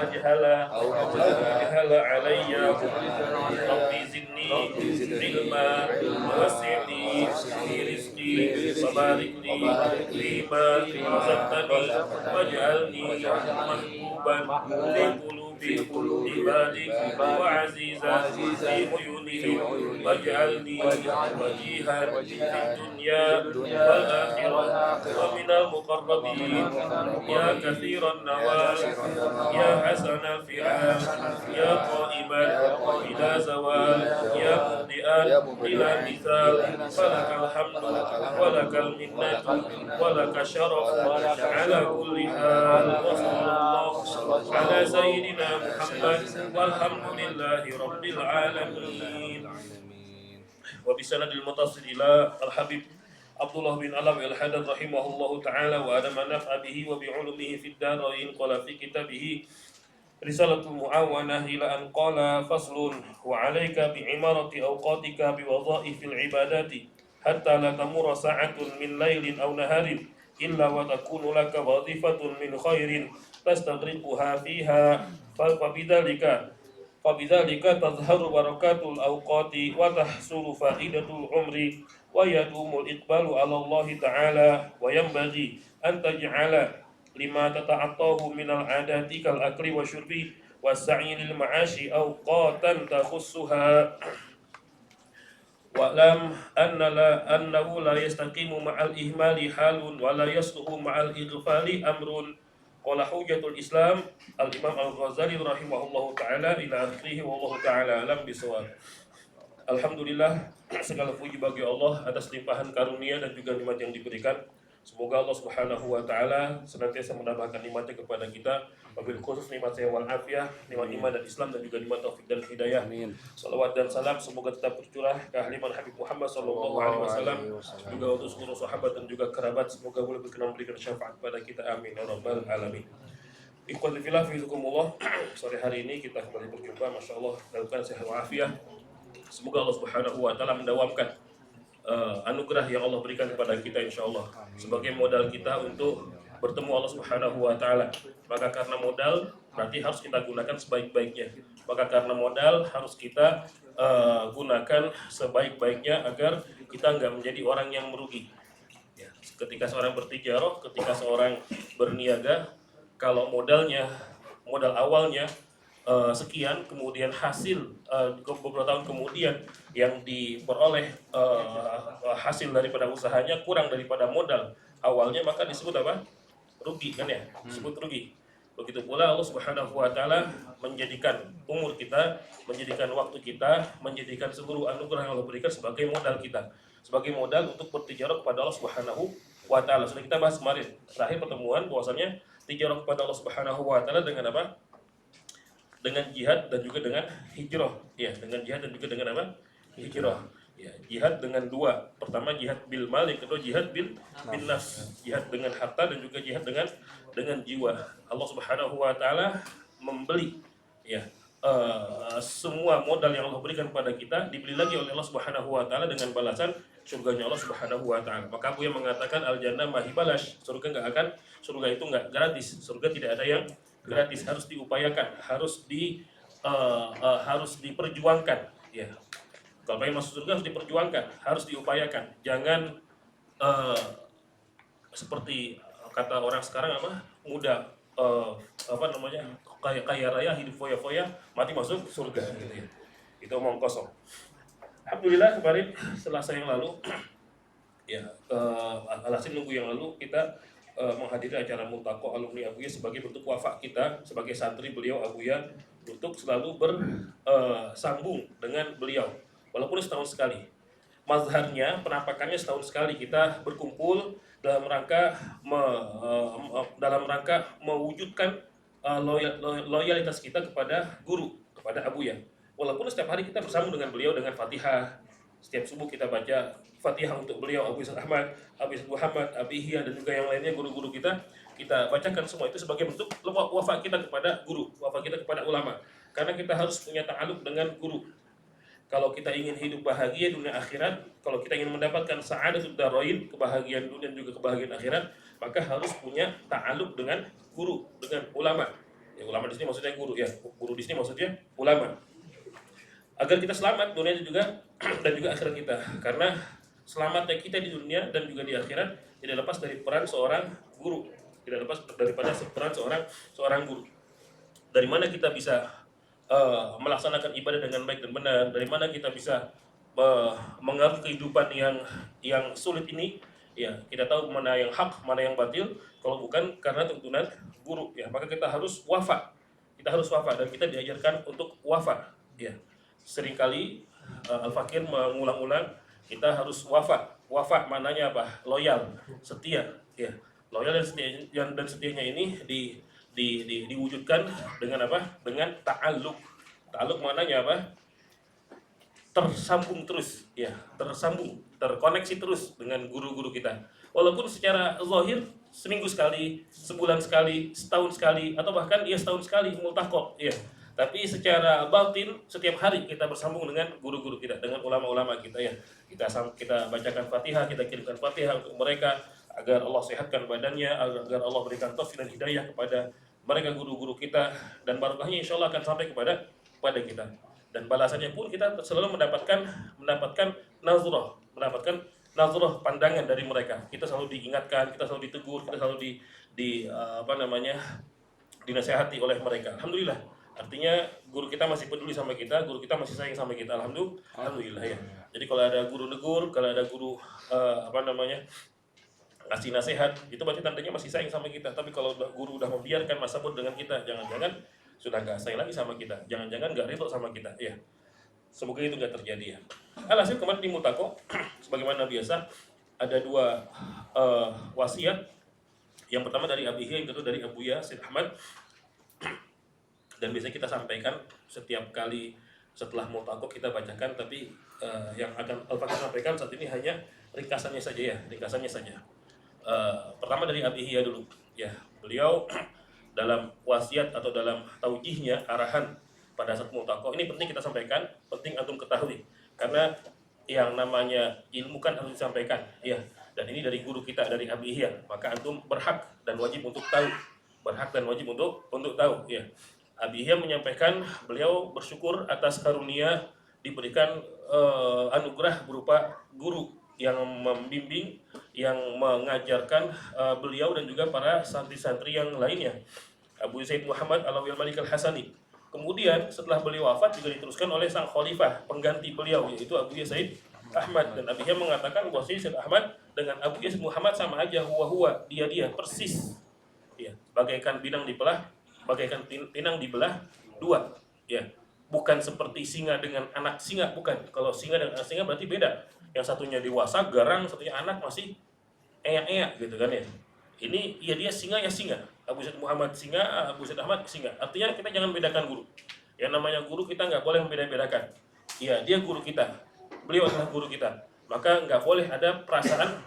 أجهل علي ربي زدني علما ووسعني في رزقي وبارك لي فيما رزقتني واجعلني محبوبا في قلوب عبادك وعزيزا في عيونهم واجعلني وجيها في الدنيا والآخرة ومن المقربين يا كثير النوال يا حسن الفعال يا قائما إلى زوال يا مبدئا إلى مثال فلك الحمد ولك المنة ولك الشرف على كل حال وصلى الله على سيدنا محمد والحمد لله رب العالمين. وبسند المتصل إلى الحبيب عبد الله بن علوي الحدث رحمه الله تعالى وأدم النفع به وبعلومه في الدارين. قال في كتابه رسالة المعاونة إلى أن قال فصل وعليك بعمارة أوقاتك بوظائف العبادات حتى لا تمر ساعة من ليل أو نهار إلا وتكون لك وظيفة من خير تستغرقها فيها فبذلك تظهر بركات الأوقات وتحصل فائدة العمر ويدوم الإقبال على الله تعالى. وينبغي أن تجعل لما تتعطاه من العادات كالأكل والشرب والسعي للمعاش أوقاتا تخصها. واعلم أنه لا يستقيم مع الإهمال حال ولا يصلح مع الإغفال أمر. قال حجة الإسلام الإمام Al-Ghazali rahimahullahu ta'ala ila akhirih wallahu ta'ala alam bisawab. Alhamdulillah, segala puji bagi Allah atas limpahan karunia dan juga nikmat yang diberikan. Semoga Allah Subhanahu wa taala senantiasa menambahkan nikmatnya kepada kita, wabil khusus nikmat sehat wal afiah, nikmat iman dan Islam dan juga nikmat taufik dan hidayah. Amin. Salawat dan salam semoga tetap tercurah ke ahli Habib Muhammad sallallahu alaihi wasallam, juga untuk seluruh sahabat dan juga kerabat, semoga boleh berkenan memberikan syafaat kepada kita. Amin ya rabbal alamin. Ikhwati fillah fiikumullah, sore hari ini kita kembali berjumpa, masyaallah dalam keadaan sehat wal afiah. Semoga Allah Subhanahu wa taala mendawamkan anugerah yang Allah berikan kepada kita insyaallah sebagai modal kita untuk bertemu Allah Subhanahu wa taala. Maka karena modal berarti harus kita gunakan sebaik-baiknya. Maka karena modal harus kita gunakan sebaik-baiknya agar kita enggak menjadi orang yang merugi. Ya, ketika seorang bertijarah, ketika seorang berniaga, kalau modal awalnya sekian, kemudian hasil beberapa tahun kemudian yang diperoleh hasil daripada usahanya kurang daripada modal awalnya, maka disebut apa? Rugi kan ya? Disebut rugi. Begitu pula Allah Subhanahu wa taala menjadikan umur kita, menjadikan waktu kita, menjadikan seluruh anugerah yang Allah berikan sebagai modal kita, sebagai modal untuk bertijarah kepada Allah Subhanahu wa taala. Sudah kita bahas kemarin terakhir pertemuan bahwasanya tijarah kepada Allah Subhanahu wa taala dengan apa? Dengan jihad dan juga dengan hijrah. Ya, dengan jihad dan juga dengan apa? Hijrah. Ya, jihad dengan dua. Pertama jihad bil mal, yang kedua jihad bil nafs. Jihad dengan harta dan juga jihad dengan jiwa. Allah Subhanahu wa taala membeli ya semua modal yang Allah berikan kepada kita dibeli lagi oleh Allah Subhanahu wa taala dengan balasan surganya Allah Subhanahu wa taala. Maka Abu yang mengatakan al jannah mahibalash, surga itu enggak gratis. Surga tidak ada yang gratis, harus diupayakan, harus diperjuangkan ya. Kalau pengen masuk surga harus diperjuangkan, harus diupayakan. Jangan seperti kata orang sekarang muda kaya raya hidup foya-foya mati masuk surga gitu ya. Itu omong kosong. Alhamdulillah kemarin Selasa yang lalu ya alasan minggu yang lalu kita menghadiri acara Multaqo alumni Abuya sebagai bentuk wafa kita sebagai santri beliau Abuya untuk selalu bersambung dengan beliau walaupun setahun sekali. Mazharnya, penampakannya setahun sekali kita berkumpul dalam rangka mewujudkan loyalitas kita kepada guru, kepada Abuya. Walaupun setiap hari kita bersambung dengan beliau dengan Fatihah. Setiap subuh kita baca Fatihah untuk beliau, Abu Isa Ahmad, Abu Isa Muhammad, Abi Ihya dan juga yang lainnya guru-guru kita bacakan semua itu sebagai bentuk wafa kita kepada guru, wafa kita kepada ulama. Karena kita harus punya ta'aluk dengan guru. Kalau kita ingin hidup bahagia dunia akhirat, kalau kita ingin mendapatkan sa'adatud darain, kebahagiaan dunia dan juga kebahagiaan akhirat, maka harus punya ta'aluk dengan guru, dengan ulama. Ya, ulama di sini maksudnya guru ya. Guru di sini maksudnya ulama. Agar kita selamat dunia juga dan juga akhirat kita. Karena selamatnya kita di dunia dan juga di akhirat tidak lepas dari peran seorang guru. Tidak lepas daripada peran seorang guru. Dari mana kita bisa melaksanakan ibadah dengan baik dan benar, dari mana kita bisa mengarungi kehidupan yang sulit ini, ya kita tahu mana yang hak, mana yang batil, kalau bukan karena tuntunan guru, ya maka kita harus wafa dan kita diajarkan untuk wafa, ya seringkali Al-Fakir mengulang-ulang kita harus wafa maknanya apa? Loyal, setia, ya loyal dan setianya ini diwujudkan dengan apa? Dengan ta'alluq. Ta'alluq maknanya apa? Tersambung terus, ya, terkoneksi terus dengan guru-guru kita. Walaupun secara zahir seminggu sekali, sebulan sekali, setahun sekali, atau bahkan ya setahun sekali multaqo, ya. Tapi secara batin setiap hari kita bersambung dengan guru-guru kita, dengan ulama-ulama kita, ya. Kita bacakan Fatihah, kita kirimkan Fatihah untuk mereka agar Allah sehatkan badannya, agar Allah berikan taufik dan hidayah kepada mereka guru-guru kita, dan barokahnya insya Allah akan sampai kepada kita. Dan balasannya pun kita selalu mendapatkan nazrah pandangan dari mereka. Kita selalu diingatkan, kita selalu ditegur, kita selalu dinasehati oleh mereka. Alhamdulillah. Artinya guru kita masih peduli sama kita, guru kita masih sayang sama kita. Alhamdulillah ya. Jadi kalau ada guru negur, kalau ada guru ngasih nasihat, itu berarti tandanya masih sayang sama kita. Tapi kalau guru udah membiarkan masa bodoh dengan kita, jangan-jangan sudah nggak sayang lagi sama kita, jangan-jangan nggak ridho sama kita, ya. Semoga itu nggak terjadi, ya. Alhasil kemarin di Mutako, sebagaimana biasa, ada dua wasiat. Yang pertama dari Abihi, yang kedua dari Abuya Syed Ahmad. Dan biasanya kita sampaikan setiap kali setelah Mutako kita bacakan, tapi yang akan Al-Fakir sampaikan saat ini hanya ringkasannya saja, ya, ringkasannya saja. Pertama dari Abihi dulu, ya. Beliau dalam wasiat atau dalam taujihnya, arahan pada saat Multaqo, ini penting kita sampaikan, penting antum ketahui, karena yang namanya ilmu kan harus disampaikan, ya. Dan ini dari guru kita, dari Abi Ihya, maka antum berhak dan wajib untuk tahu, untuk tahu, ya. Abi Ihya menyampaikan beliau bersyukur atas karunia diberikan anugerah berupa guru yang membimbing, yang mengajarkan beliau dan juga para santri-santri yang lainnya, Abu Zaid Muhammad Alawi Al-Malik Al-Hasani. Kemudian setelah beliau wafat juga diteruskan oleh sang khalifah pengganti beliau, yaitu Abu Zaid Ahmad. Dan Abi Zaid mengatakan bahwa Zaid Ahmad dengan Abu Zaid Muhammad sama aja, huwa dia persis, ya, bagaikan bagaikan pinang dibelah dua, ya. Bukan seperti singa dengan anak singa, bukan. Kalau singa dengan anak singa berarti beda. Yang satunya dewasa, garang, satunya anak masih eyak-eyak gitu kan, ya. Ini ya dia singa ya singa. Abu Zaid Muhammad singa, Abu Zaid Ahmad singa. Artinya kita jangan bedakan guru. Yang namanya guru kita nggak boleh membeda-bedakan. Iya, dia guru kita. Beliau adalah guru kita. Maka nggak boleh ada perasaan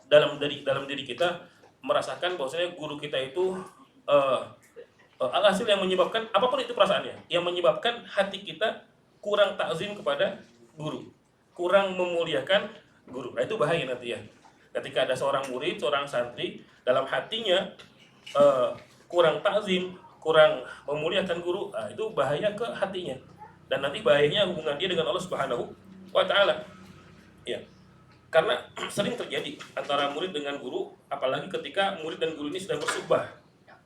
dalam diri kita merasakan bahwasanya guru kita itu alhasil yang menyebabkan apapun itu perasaannya, yang menyebabkan hati kita kurang takzim kepada guru, kurang memuliakan guru. Nah, itu bahaya nanti, ya. Ketika ada seorang murid, seorang santri dalam hatinya kurang takzim, kurang memuliakan guru, nah, itu bahaya ke hatinya. Dan nanti bahayanya hubungan dia dengan Allah Subhanahu wa taala. Ya. Karena sering terjadi antara murid dengan guru, apalagi ketika murid dan guru ini sudah bersuhbah.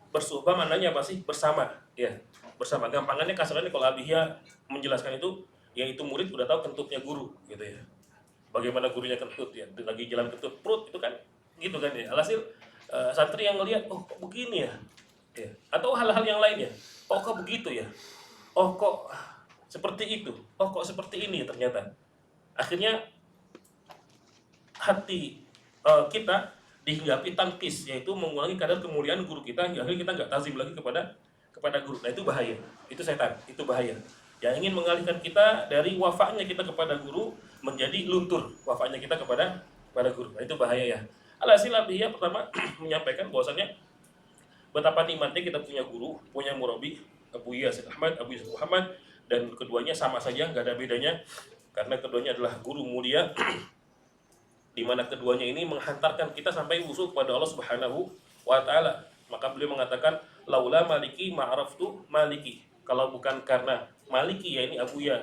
Bersuhbah maknanya apa sih? Bersama, ya. Bersama. Gampangannya kasarannya kalau Abihya menjelaskan itu, yaitu murid udah tahu kentutnya guru, gitu ya. Bagaimana gurunya kentut, ya. Lagi jalan kentut perut itu kan gitu kan, ya. Alhasil santri yang ngelihat, oh kok begini ya? Ya. Atau hal-hal yang lainnya. Oh kok begitu ya? Oh kok seperti itu? Oh kok seperti ini ternyata. Akhirnya hati kita dihinggapi tangkis, yaitu mengurangi kadar kemuliaan guru kita, hingga akhirnya kita nggak tazim lagi kepada guru. Nah, itu bahaya, itu setan, itu bahaya. Yang ingin mengalihkan kita dari wafanya kita kepada guru menjadi luntur wafanya kita kepada guru. Nah, itu bahaya, ya. Alhasil Abiyah pertama menyampaikan bahwasannya betapa nikmatnya kita punya guru, punya murabi, Abu Syed Ahmad, Abu Zaid Muhammad, dan keduanya sama saja, nggak ada bedanya, karena keduanya adalah guru mulia, di mana keduanya ini menghantarkan kita sampai usul kepada Allah Subhanahu wa taala. Maka beliau mengatakan, laula maliki ma'araftu maliki. Kalau bukan karena maliki, ya ini Abuya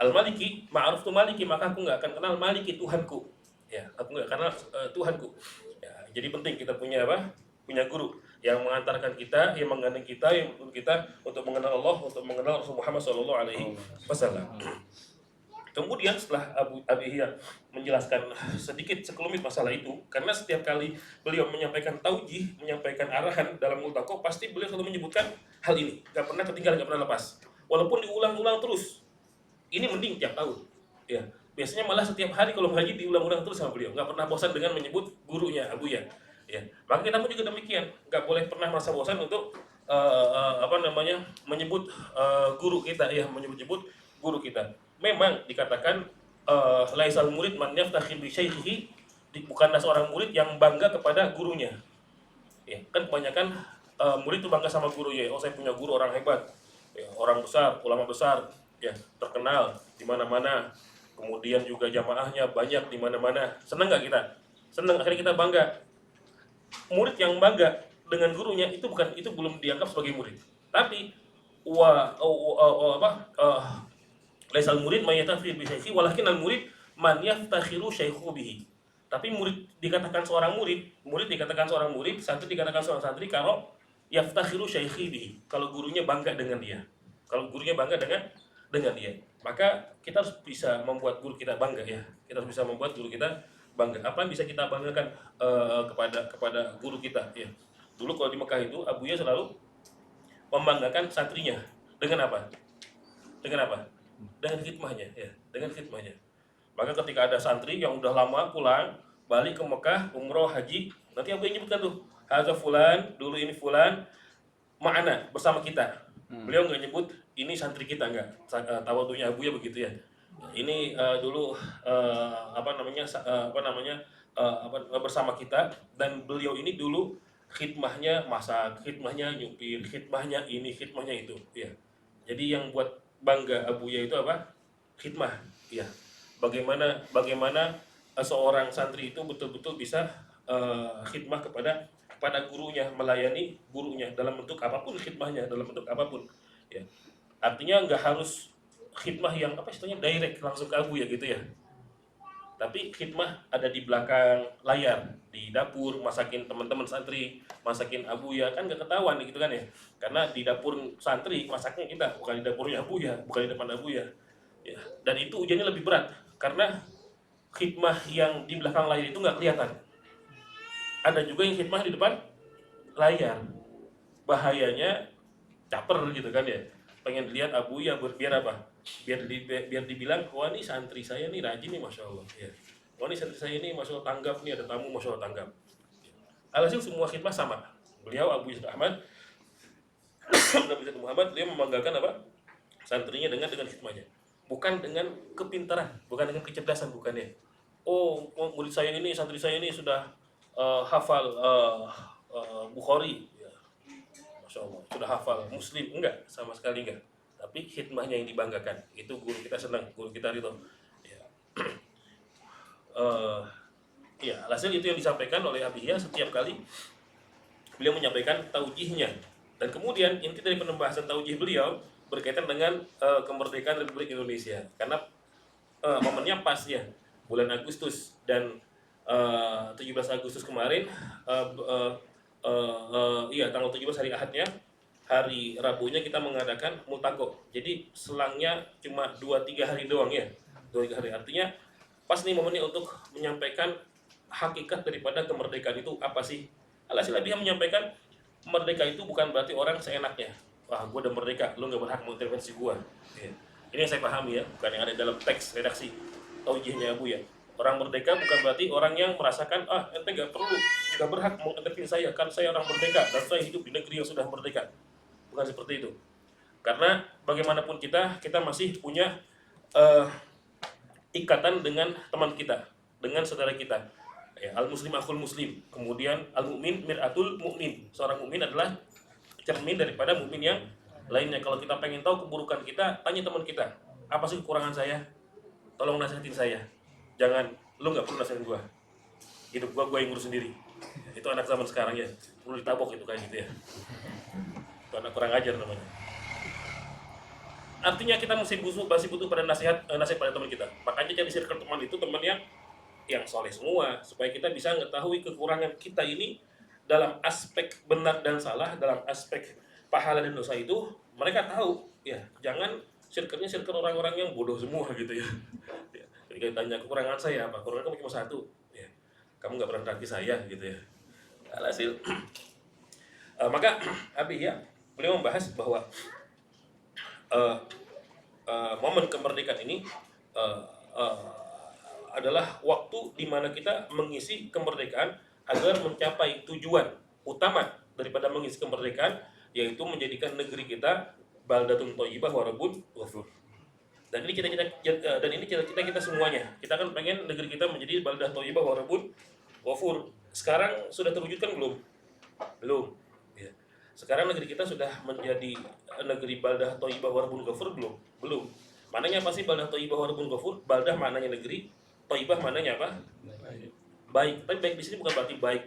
al-maliki, ma'araftu maliki, maka aku nggak akan kenal maliki, Tuhanku. Ya, aku nggak kenal Tuhanku. Ya, jadi penting kita punya apa? Punya guru yang mengantarkan kita, yang menggandeng kita, yang menuntun kita untuk mengenal Allah, untuk mengenal Rasul Muhammad SAW. Kemudian setelah Abi Ihya menjelaskan sedikit sekelumit masalah itu, karena setiap kali beliau menyampaikan taujih, menyampaikan arahan dalam multaqo, pasti beliau selalu menyebutkan hal ini, nggak pernah ketinggalan, nggak pernah lepas, walaupun diulang-ulang terus. Ini mending tiap tahun, ya. Biasanya malah setiap hari kalau mengaji diulang-ulang terus sama beliau, nggak pernah bosan dengan menyebut gurunya Abuya. Ya, maka kita pun juga demikian, nggak boleh pernah merasa bosan untuk menyebut guru kita, ya, menyebut guru kita. Memang dikatakan laisal murid man yaftakhir bi syaikhihi, bukanlah seorang murid yang bangga kepada gurunya. Ya, kan kebanyakan murid itu bangga sama gurunya. Oh, saya punya guru orang hebat, ya, orang besar, ulama besar, ya, terkenal di mana-mana. Kemudian juga jamaahnya banyak di mana-mana. Senang nggak kita? Senang, akhirnya kita bangga. Murid yang bangga dengan gurunya itu belum dianggap sebagai murid. Tapi laisal murid may yatakhir bi syaikhi walakin al murid man yaftakhiru syaikhu bihi. Tapi santri dikatakan seorang santri kalau yaftakhiru syaikhi bihi, kalau gurunya bangga dengan dia. Kalau gurunya bangga dengan dia, maka kita harus bisa membuat guru kita bangga, ya. Kita harus bisa membuat guru kita bangga. Apa yang bisa kita banggakan kepada guru kita, ya. Dulu kalau di Mekah itu Abuya selalu membanggakan santrinya dengan apa? Dengan apa? Dengan khidmahnya, ya, dengan khidmahnya. Maka ketika ada santri yang udah lama pulang, balik ke Mekah, umroh, haji, nanti Abu yang nyebutkan tuh, hadza fulan, dulu ini fulan, ma'ana, bersama kita. Beliau nggak nyebut ini santri kita, nggak. Tawadunya Abu ya begitu, ya. Ini dulu bersama kita, dan beliau ini dulu khidmahnya masak, khidmahnya nyupir, khidmahnya ini, khidmahnya itu, ya. Jadi yang buat bangga Abuya itu apa? Khidmah, ya. Bagaimana seorang santri itu betul-betul bisa khidmah kepada gurunya, melayani gurunya dalam bentuk apapun khidmahnya, dalam bentuk apapun, ya. Artinya nggak harus khidmah yang istilahnya direct langsung ke Abuya gitu, ya. Tapi khidmah ada di belakang layar, di dapur, masakin teman-teman santri, masakin Abuya, kan nggak ketahuan gitu kan, ya. Karena di dapur santri masaknya kita, bukan di dapurnya Abuya, bukan di depan Abuya, ya. Dan itu ujiannya lebih berat karena khidmah yang di belakang layar itu nggak kelihatan. Ada juga yang khidmah di depan layar, bahayanya caper gitu kan, ya. Pengen lihat Abuya biar apa? Biar dibilang, wah ini santri saya nih rajin nih, masya Allah, ya. Wah ini santri saya ini masya Allah tanggap nih, ada tamu masya Allah tanggap. Alhasil semua khidmah sama. Beliau Abu Yazid Ahmad Nabi Muhammad, dia membanggakan apa? Santrinya dengan khidmahnya. Bukan dengan kepintaran, bukan dengan kecerdasan, bukan, ya. Oh, murid saya ini, santri saya ini sudah hafal Bukhari, ya. Masya Allah, sudah hafal Muslim, enggak, sama sekali enggak. Tapi khidmahnya yang dibanggakan, itu guru kita senang, guru kita ridho, ya. Ya, hasil itu yang disampaikan oleh Abi Ihya setiap kali beliau menyampaikan taujihnya. Dan kemudian inti dari pembahasan taujih beliau berkaitan dengan kemerdekaan Republik Indonesia, karena momennya pas, ya, bulan Agustus, dan 17 Agustus kemarin, tanggal 17 hari Ahadnya, hari Rabunya kita mengadakan multaqo. Jadi selangnya cuma 2-3 hari doang, ya. 2-3 hari, artinya pas nih momennya untuk menyampaikan hakikat daripada kemerdekaan itu apa sih. Alhasil dia menyampaikan merdeka itu bukan berarti orang seenaknya, wah gue udah merdeka, lu gak berhak mengintervensi gue, ya. Ini yang saya pahami, ya, bukan yang ada dalam teks redaksi taujihnya Abu, ya. Orang merdeka bukan berarti orang yang merasakan, ente gak berhak mengintervensi saya, kan saya orang merdeka dan saya hidup di negeri yang sudah merdeka. Bukan seperti itu. Karena bagaimanapun kita masih punya ikatan dengan teman kita, dengan saudara kita, ya. Al muslim akhul muslim, kemudian al mukmin mir'atul mukmin, seorang mukmin adalah cermin daripada mukmin yang lainnya. Kalau kita pengen tahu keburukan kita, tanya teman kita, apa sih kekurangan saya, tolong nasihatin saya. Jangan, lu nggak perlu nasihatin gua, hidup gua yang ngurus sendiri. Itu anak zaman sekarang, ya, perlu ditabok itu kayak gitu, ya. anak kurang ajar namanya. Artinya kita masih butuh pada nasihat pada teman kita. Makanya jadi circle teman itu teman yang soleh semua, supaya kita bisa mengetahui kekurangan kita ini dalam aspek benar dan salah, dalam aspek pahala dan dosa itu mereka tahu. Ya, jangan circle-nya circle orang-orang yang bodoh semua gitu ya. Ketika ditanya kekurangan saya apa, kekurangan kamu cuma satu, ya, kamu nggak pernah traktir saya gitu ya. Alhasil, maka Abi ya, beliau membahas bahwa momen kemerdekaan ini adalah waktu di mana kita mengisi kemerdekaan agar mencapai tujuan utama daripada mengisi kemerdekaan, yaitu menjadikan negeri kita baldatun thayyibah wa rabbun ghafur. Dan ini cita-cita kita semuanya. Kita kan pengen negeri kita menjadi baldah thayyibah wa rabbun ghafur. Sekarang sudah terwujudkan belum? Belum. Ya. Sekarang negeri kita sudah menjadi negeri baldah thayyibah wa rabbun ghafur belum? Belum. Mananya apa sih baldah thayyibah wa rabbun ghafur? Baldah maknanya negeri, thayyibah maknanya apa? Baik. Tapi baik di sini bukan berarti baik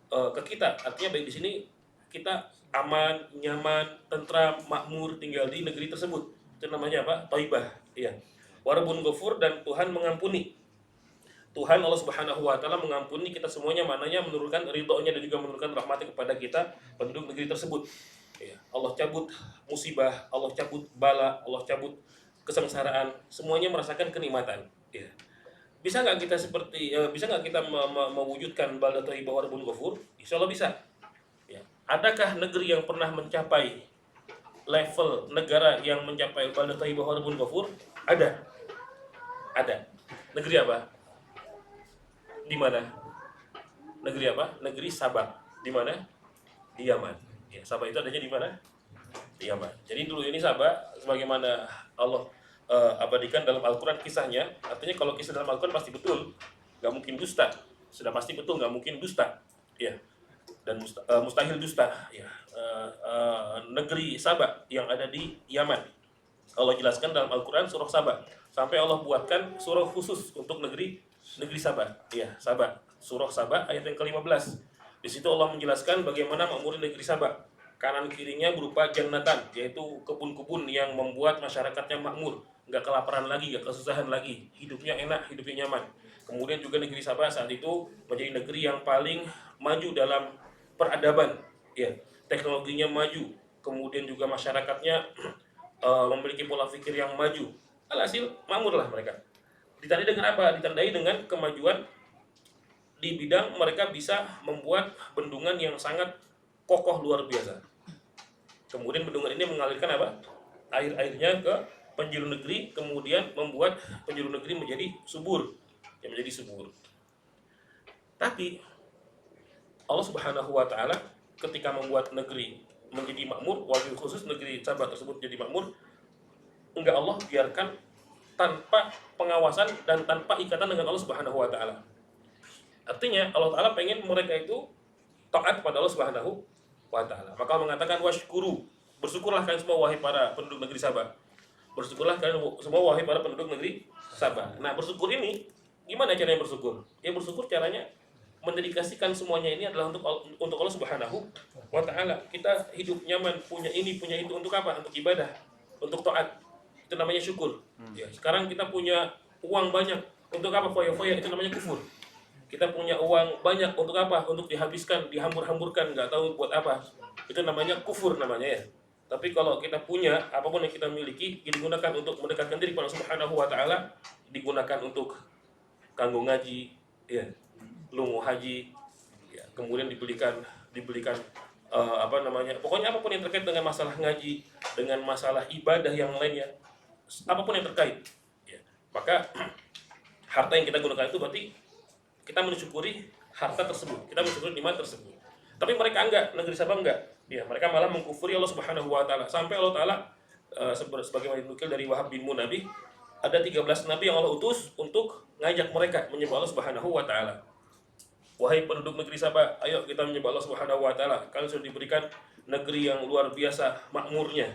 ke kita. Artinya baik di sini kita aman, nyaman, tentram, makmur tinggal di negeri tersebut. Itu namanya apa? Thayyibah. Iya. Wa rabbun ghafur, dan Tuhan mengampuni. Tuhan Allah Subhanahu wa taala mengampuni kita semuanya, maknanya menurunkan ridhonya dan juga menurunkan rahmatnya kepada kita penduduk negeri tersebut. Ya, Allah cabut musibah, Allah cabut bala, Allah cabut kesengsaraan, semuanya merasakan kenikmatan. Ya. Bisa nggak kita mewujudkan baldah thayyibah wa rabbun ghafur? Insyaallah bisa. Ya. Adakah negeri yang pernah mencapai level negara yang mencapai baldah thayyibah wa rabbun ghafur? Ada. Negeri apa? Di mana? Negeri apa? Negeri Sabah. Di mana? Di Yaman. Ya, Sabah itu adanya di mana? Di Yaman. Jadi dulu ini Sabah, sebagaimana Allah abadikan dalam Al-Quran kisahnya. Artinya kalau kisah dalam Al-Quran pasti betul, nggak mungkin dusta. Sudah pasti betul, nggak mungkin dusta. Ya. Dan mustahil dusta. Ya. Negeri Sabah yang ada di Yaman, Allah jelaskan dalam Al-Quran surah Sabah. Sampai Allah buatkan surah khusus untuk negeri Sabah. Ya, Sabah. Surah Sabah ayat yang ke-15. Di situ Allah menjelaskan bagaimana makmur negeri Sabah. Kanan kirinya berupa jannatan, yaitu kebun-kebun yang membuat masyarakatnya makmur, nggak kelaparan lagi, nggak kesusahan lagi, hidupnya enak, hidupnya nyaman. Kemudian juga negeri Sabah saat itu menjadi negeri yang paling maju dalam peradaban, ya, teknologinya maju, kemudian juga masyarakatnya memiliki pola pikir yang maju. Alhasil makmurlah mereka. Ditandai dengan apa? Ditandai dengan kemajuan di bidang mereka bisa membuat bendungan yang sangat kokoh luar biasa. Kemudian bendungan ini mengalirkan apa? Air-airnya ke penjuru negeri, kemudian membuat penjuru negeri menjadi subur. Tapi Allah Subhanahu wa taala ketika membuat negeri menjadi makmur, wabil khusus negeri Sabah tersebut jadi makmur, enggak Allah biarkan tanpa pengawasan dan tanpa ikatan dengan Allah Subhanahu wa taala. Artinya Allah taala pengen mereka itu taat kepada Allah Subhanahu wa taala. Maka mengatakan washkuru, bersyukurlah kalian semua wahai para penduduk negeri Sabah. Bersyukurlah kalian semua wahai para penduduk negeri Sabah. Nah, bersyukur ini gimana caranya bersyukur? Ya bersyukur caranya mendedikasikan semuanya ini adalah untuk Allah Subhanahu wa taala. Kita hidup nyaman, punya ini, punya itu untuk apa? Untuk ibadah, untuk taat. Itu namanya syukur. Ya, sekarang kita punya uang banyak, untuk apa? Foya-foya, itu namanya kufur. Kita punya uang banyak untuk apa? Untuk dihabiskan, dihambur-hamburkan, nggak tahu buat apa. Itu namanya kufur namanya ya. Tapi kalau kita punya apapun yang kita miliki, digunakan untuk mendekatkan diri kepada Subhanahu wa taala, digunakan untuk kanggo ngaji, ya, lungo haji, ya, kemudian dibelikan pokoknya apapun yang terkait dengan masalah ngaji, dengan masalah ibadah yang lainnya, apapun yang terkait, ya, maka harta yang kita gunakan itu berarti kita mensyukuri harta tersebut, kita mensyukuri nikmat tersebut. Tapi mereka enggak, negeri Sabah enggak. Ya, mereka malah mengkufuri Allah Subhanahu wa taala. Sampai Allah taala sebagaimana dinukil dari Wahab bin Munabbih, ada 13 nabi yang Allah utus untuk ngajak mereka menyembah Allah Subhanahu wa taala. Wahai penduduk negeri Sabah, ayo kita menyembah Allah Subhanahu wa taala. Kalian sudah diberikan negeri yang luar biasa makmurnya.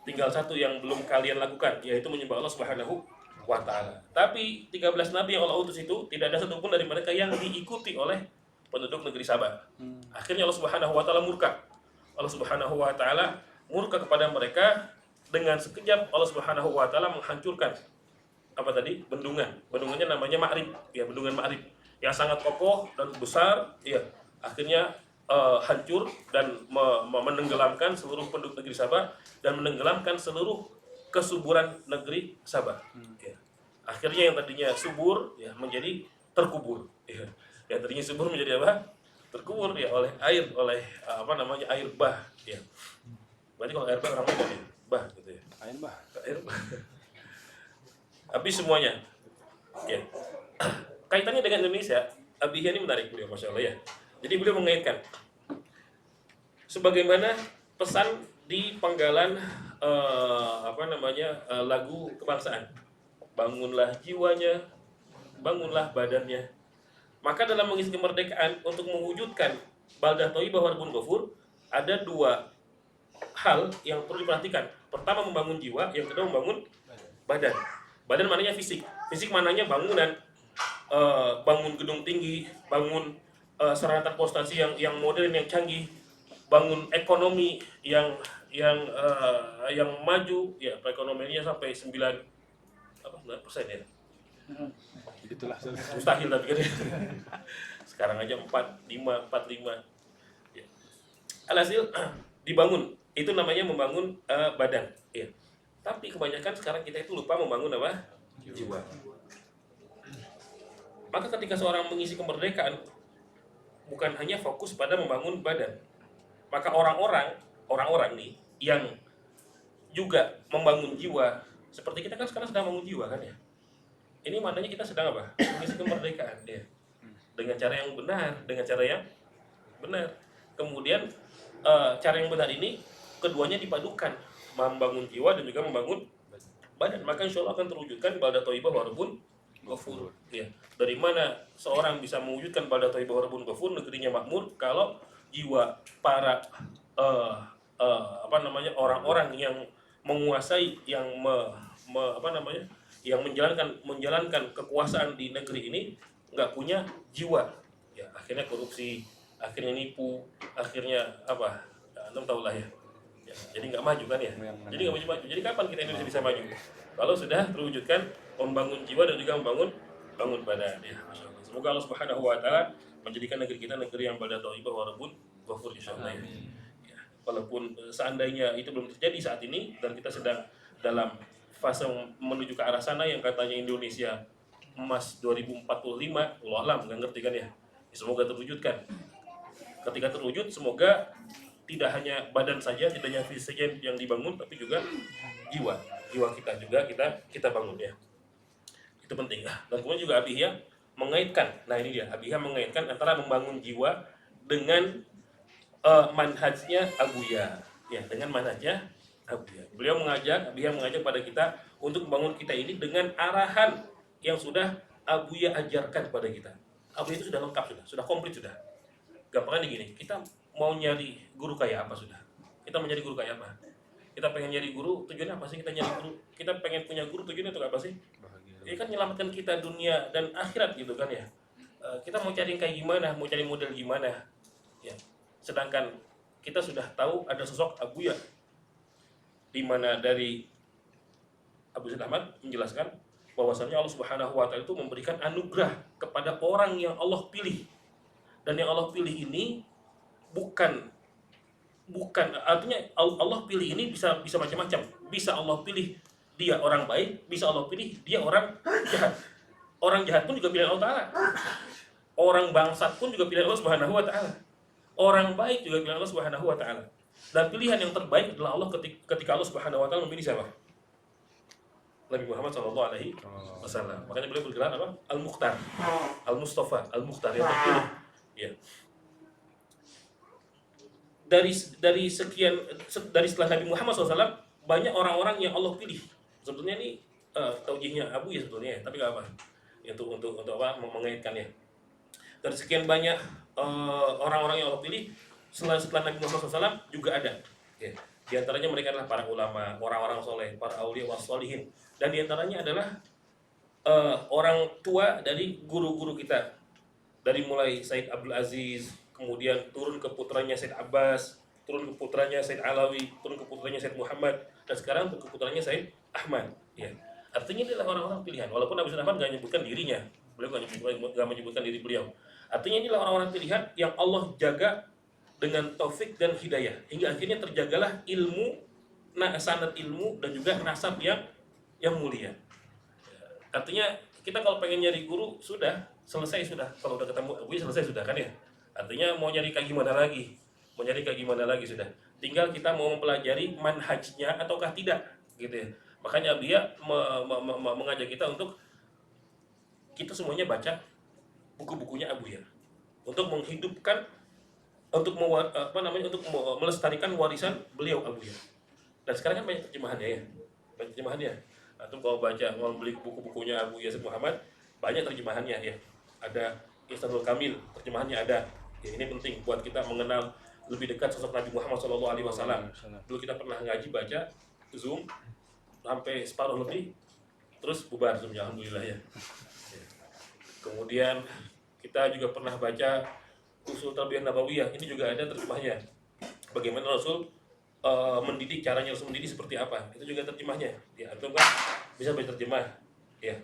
Tinggal satu yang belum kalian lakukan, yaitu menyembah Allah Subhanahu wa ta'ala. Tapi 13 nabi yang Allah utus itu tidak ada satupun dari mereka yang diikuti oleh penduduk negeri Sabah. Akhirnya Allah Subhanahu wa ta'ala murka. Allah Subhanahu wa taala murka kepada mereka, dengan sekejap Allah Subhanahu wa taala menghancurkan apa tadi? Bendungan. Bendungannya namanya Ma'rib, ya, bendungan Ma'rib yang sangat kokoh dan besar, ya. Akhirnya hancur dan menenggelamkan seluruh penduduk negeri Sabah dan menenggelamkan seluruh kesuburan negeri Sabah. Ya. Akhirnya yang tadinya subur, ya, menjadi terkubur. Ya. Yang tadinya subur menjadi apa? Terkubur, ya, oleh air, oleh air bah. Ya. Berarti kalau air bah orang Medan, ya, bah gitu ya. Air bah. Air bah. Habis semuanya. Ya. Kaitannya dengan Indonesia, Abiyah ini menarik beliau, Masya Allah, ya. Jadi beliau mengaitkan sebagaimana pesan di penggalan lagu kebangsaan. Bangunlah jiwanya, bangunlah badannya. Maka dalam mengisi kemerdekaan untuk mewujudkan Baldah Thayyibah Warbun Ghafur, ada dua hal yang perlu diperhatikan. Pertama membangun jiwa, yang kedua membangun badan. Badan maknanya fisik. Fisik maknanya bangunan, bangun gedung tinggi, bangun sarana transportasi yang modern, yang canggih, bangun ekonomi yang maju, ya, perekonomiannya sampai 9% ya. Itulah Mustahil tapi kan. Sekarang aja 45. Ya. Alhasil dibangun, itu namanya membangun badan, ya. Tapi kebanyakan sekarang kita itu lupa membangun apa? Jiwa. Maka ketika seorang mengisi kemerdekaan, bukan hanya fokus pada membangun badan, maka orang-orang nih yang juga membangun jiwa, seperti kita kan sekarang sedang membangun jiwa kan, ya. Ini maknanya kita sedang apa? Mengisi kemerdekaan, ya. Dengan cara yang benar, Kemudian cara yang benar ini keduanya dipadukan, membangun jiwa dan juga membangun badan. Maka insya Allah akan terwujudkan Baldah Thayyibah Warbun Ghafur. Ya. Dari mana seorang bisa mewujudkan Baldah Thayyibah Warbun Ghafur, negerinya makmur, kalau jiwa para orang-orang yang menguasai, yang yang menjalankan kekuasaan di negeri ini nggak punya jiwa, ya, akhirnya korupsi, akhirnya nipu, akhirnya apa? Anda tahu lah, ya. Ya, jadi nggak maju kan, ya. Jadi nggak maju. Jadi kapan kita Indonesia bisa maju? Kalau sudah terwujudkan membangun jiwa dan juga membangun badan, ya. Masya Allah. Semoga Allah Subhanahu wa taala menjadikan negeri kita negeri yang Baldah Thayyibah Warbun Ghafur, insyaallah, ya. Ya. Walaupun seandainya itu belum terjadi saat ini dan kita sedang dalam fase menuju ke arah sana yang katanya Indonesia emas 2045, Allah alam, nggak ngerti kan, ya. Semoga terwujudkan. Ketika terwujud, semoga tidak hanya badan saja, tidak hanya fisik saja yang dibangun, tapi juga jiwa kita juga kita bangun, ya. Itu penting. Dan kemudian juga Abiyah mengaitkan, nah ini dia, Abiyah mengaitkan antara membangun jiwa dengan manhajnya Abuyah, ya, dengan manhajnya Abuyah. Abiyah mengajak pada kita untuk membangun kita ini dengan arahan yang sudah Abuyah ajarkan kepada kita. Abuyah itu sudah lengkap, sudah komplit, sudah. Gampangnya gini, kita mau nyari guru kayak apa sudah? Kita mau nyari guru kayak apa? Kita pengen nyari guru, tujuannya apa sih kita nyari guru? Kita pengen punya guru, tujuannya itu apa sih? Ya kan menyelamatkan kita dunia dan akhirat gitu kan, ya. Kita mau cari yang kayak gimana, mau cari model gimana, ya. Sedangkan kita sudah tahu ada sosok Abuyah, di mana dari Abu Zaid Ahmad menjelaskan bahwasanya Allah Subhanahu wa taala itu memberikan anugerah kepada orang yang Allah pilih. Dan yang Allah pilih ini bukan artinya Allah pilih ini bisa macam-macam. Bisa Allah pilih dia orang baik, bisa Allah pilih dia orang jahat. Orang jahat pun juga pilihan Allah Ta'ala. Orang bangsat pun juga pilihan Allah Subhanahu wa taala. Orang baik juga pilihan Allah Subhanahu wa taala. Dan pilihan yang terbaik adalah Allah ketika Allah Subhanahu wa taala memilih siapa? Nabi Muhammad SAW. Makanya beliau bergelar apa? Al-Mukhtar, Al-Mustafa, Al-Mukhtar, yang terpilih. Ya. Dari setelah Nabi Muhammad SAW, banyak orang-orang yang Allah pilih. Sebetulnya ini taujihnya Abu ya sebetulnya, tapi nggak apa. Untuk apa? Mengaitkannya. Dari sekian banyak orang-orang yang Allah pilih, setelah Nabi Muhammad SAW juga ada. Ya. Di antaranya mereka adalah para ulama, orang-orang soleh, para aulia wassolihin. Dan di antaranya adalah orang tua dari guru-guru kita. Dari mulai Said Abdul Aziz, kemudian turun ke putranya Said Abbas, turun ke putranya Said Alawi, turun ke putranya Said Muhammad, dan sekarang ke putranya Said Ahmad. Ya. Artinya ini adalah orang-orang pilihan. Walaupun Nabi Ahmad nggak menyebutkan dirinya, beliau nggak menyebutkan diri beliau. Artinya inilah orang-orang pilihan yang Allah jaga dengan taufik dan hidayah, hingga akhirnya terjagalah ilmu, sanad ilmu dan juga nasab yang mulia. Artinya kita kalau pengen nyari guru sudah selesai sudah, kalau udah ketemu Abu selesai sudah kan ya. Artinya mau nyari kayak gimana lagi, sudah. Tinggal kita mau mempelajari manhajnya ataukah tidak, gitu ya. Makanya Abiyah mengajak kita untuk kita semuanya baca buku-bukunya Abuya untuk menghidupkan, untuk untuk melestarikan warisan beliau Abuya. Dan sekarang kan banyak terjemahannya ya, banyak terjemahannya. Atau kalau mau beli buku-bukunya Abu Yazid Muhammad, banyak terjemahannya ya. Ada Ihsanul Kamil, terjemahannya ada. Ya, ini penting buat kita mengenal lebih dekat sosok Nabi Muhammad SAW. Dulu kita pernah ngaji baca Zoom sampai separuh lebih, terus bubar Zoomnya, alhamdulillah ya. Kemudian kita juga pernah baca Usul Tarbiyah Nabawiyah, ini juga ada terjemahnya. Bagaimana Rasul mendidik, caranya Rasul mendidik seperti apa, itu juga terjemahnya. Ya, antum kan bisa baca terjemah, ya.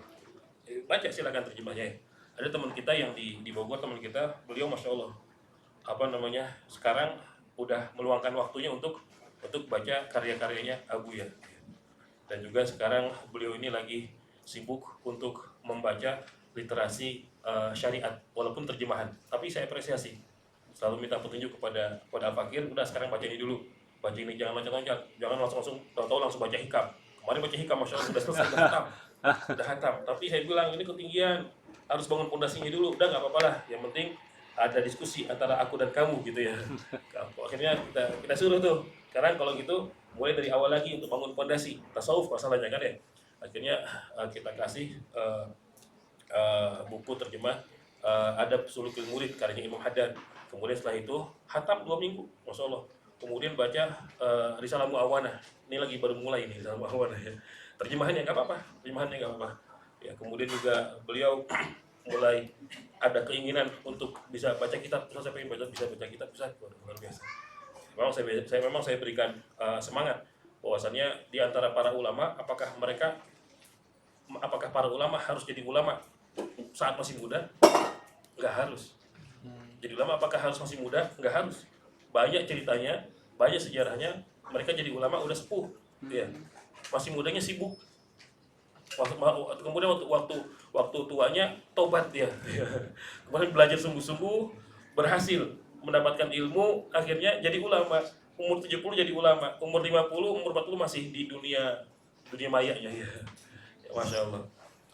Baca silakan terjemahnya. Ya. Ada teman kita yang di Bogor, teman kita, beliau masya Allah, sekarang udah meluangkan waktunya untuk baca karya-karyanya Abu ya. Dan juga sekarang beliau ini lagi sibuk untuk membaca literasi syariat walaupun terjemahan. Tapi saya apresiasi, selalu minta petunjuk kepada Al-Fakir, udah sekarang baca ini dulu. Baca ini, jangan loncat-loncat, jangan langsung tahu langsung baca hikam. Kemarin baca hikam, masya Allah, sudah selesai, udah hatam. Tapi saya bilang ini ketinggian, harus bangun pondasinya dulu. Udah nggak apa-apa lah, yang penting ada diskusi antara aku dan kamu gitu ya. Akhirnya kita suruh tuh. Sekarang kalau gitu mulai dari awal lagi untuk bangun pondasi tasawuf masalahnya kan ya. Akhirnya kita kasih buku terjemah Adab Sulukul Murid karyanya Imam Haddad. Kemudian setelah itu hatam 2 minggu, masya Allah. Kemudian baca Risalah Mu'awanah. Ini lagi baru mulai ini Risalah Mu'awanah ya. Terjemahannya nggak apa-apa. Ya, kemudian juga beliau mulai ada keinginan untuk bisa baca kitab. Saya pengen bisa baca kitab, luar biasa. Memang saya berikan semangat bahwasannya di antara para ulama, apakah para ulama harus jadi ulama saat masih muda? Nggak harus. Jadi ulama apakah harus masih muda? Nggak harus. Banyak ceritanya, banyak sejarahnya, mereka jadi ulama udah sepuh, ya. Masih mudanya sibuk. Kemudian waktu tuanya tobat dia. Kemudian belajar sungguh-sungguh, berhasil mendapatkan ilmu, akhirnya jadi ulama. Umur 70 jadi ulama, umur 50, umur 40 masih di dunia mayanya ya. Masya Allah.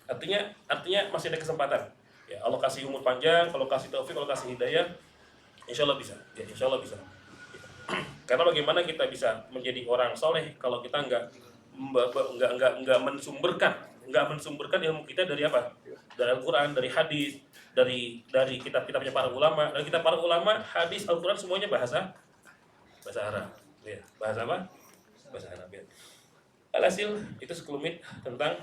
Artinya masih ada kesempatan. Ya, Allah kasih umur panjang, kalau kasih taufik, kalau kasih hidayah, insya Allah bisa. Ya, insya Allah bisa. Karena bagaimana kita bisa menjadi orang soleh kalau kita nggak mensumberkan ilmu kita dari apa? Dari Al-Quran, dari hadis, dari kitab-kitabnya para ulama. Dan kita para ulama, hadis, Al-Quran semuanya bahasa Arab. Ya, bahasa apa? Bahasa Arab. Ya. Alhasil itu sekelumit tentang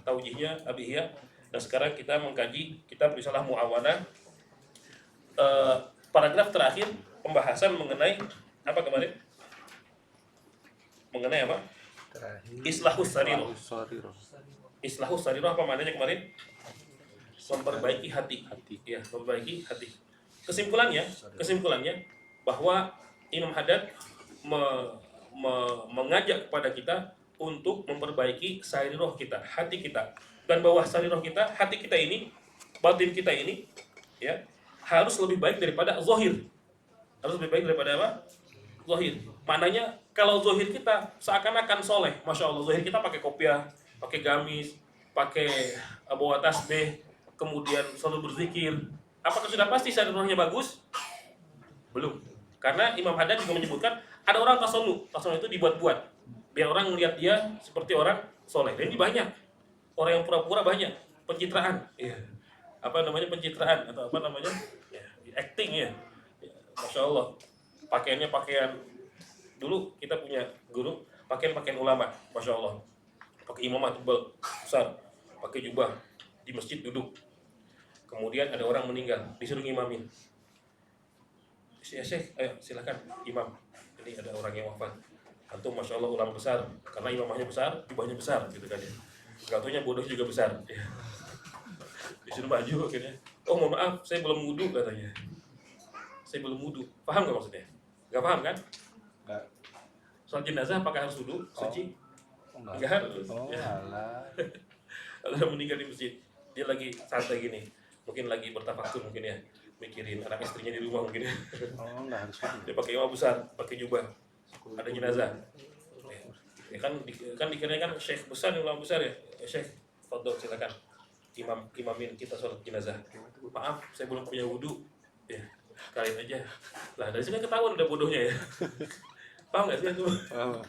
taujihnya Abiyah. Dan sekarang kita mengkaji kitab Risalah Mu'awanah. Paragraf terakhir pembahasan mengenai apa kemarin? Mengenai apa? Islahus Sarirah. Islahus Sarirah apa maknanya kemarin? Memperbaiki hati. Ya, memperbaiki hati. Kesimpulannya bahwa Imam Haddad mengajak kepada kita untuk memperbaiki sarirah kita, hati kita. Dan bahwa sarirah kita, hati kita ini, batin kita ini, ya, harus lebih baik daripada zahir. Harus lebih baik daripada apa? Zahir. Maknanya kalau zahir kita seakan-akan soleh, masya Allah, zahir kita pakai kopiah, pakai gamis, pakai bawa tasbih, kemudian selalu berzikir. Apakah sudah pasti sarirahnya bagus? Belum. Karena Imam Haddad juga menyebutkan ada orang tasawuf itu dibuat-buat biar orang melihat dia seperti orang soleh. Dan ini banyak orang yang pura-pura, banyak pencitraan. Iya. Pencitraan atau ya, acting ya. Masya Allah, pakaiannya pakaian, dulu kita punya guru pakaian ulama, masya Allah, pakai imamah tebal besar, pakai jubah, di masjid duduk. Kemudian ada orang meninggal, disuruh ngimamin. Ya Syekh, ayo silakan imam. Ini ada orang yang wafat. Antum masya Allah ulama besar, karena imamahnya besar, jubahnya besar, gitu kan ya. Gatunya bodoh juga besar. Ya. Disuruh maju akhirnya. Oh mohon maaf, saya belum wudu katanya. Saya belum wudu. Paham nggak maksudnya? Nggak paham kan? Enggak. Soal jenazah apakah harus wudu? Suci? Enggak. Nggak harus. Oh, Ya. alah. Kalau meninggal di masjid, dia lagi santai gini, mungkin lagi bertafakur mungkin ya, mikirin anak istrinya di rumah mungkin ya. Oh, enggak harus. Dia pakai imam besar, pakai jubah, ada jenazah. Ya kan dikiranya kan syekh besar, ulama besar ya. Syekh, fadhol silakan. Imamin kita sholat jenazah. Maaf, saya belum punya wudu. Ya, kalian aja. Lah dari sini kan ketahuan udah bodohnya ya. Paham nggak sih itu? Oh,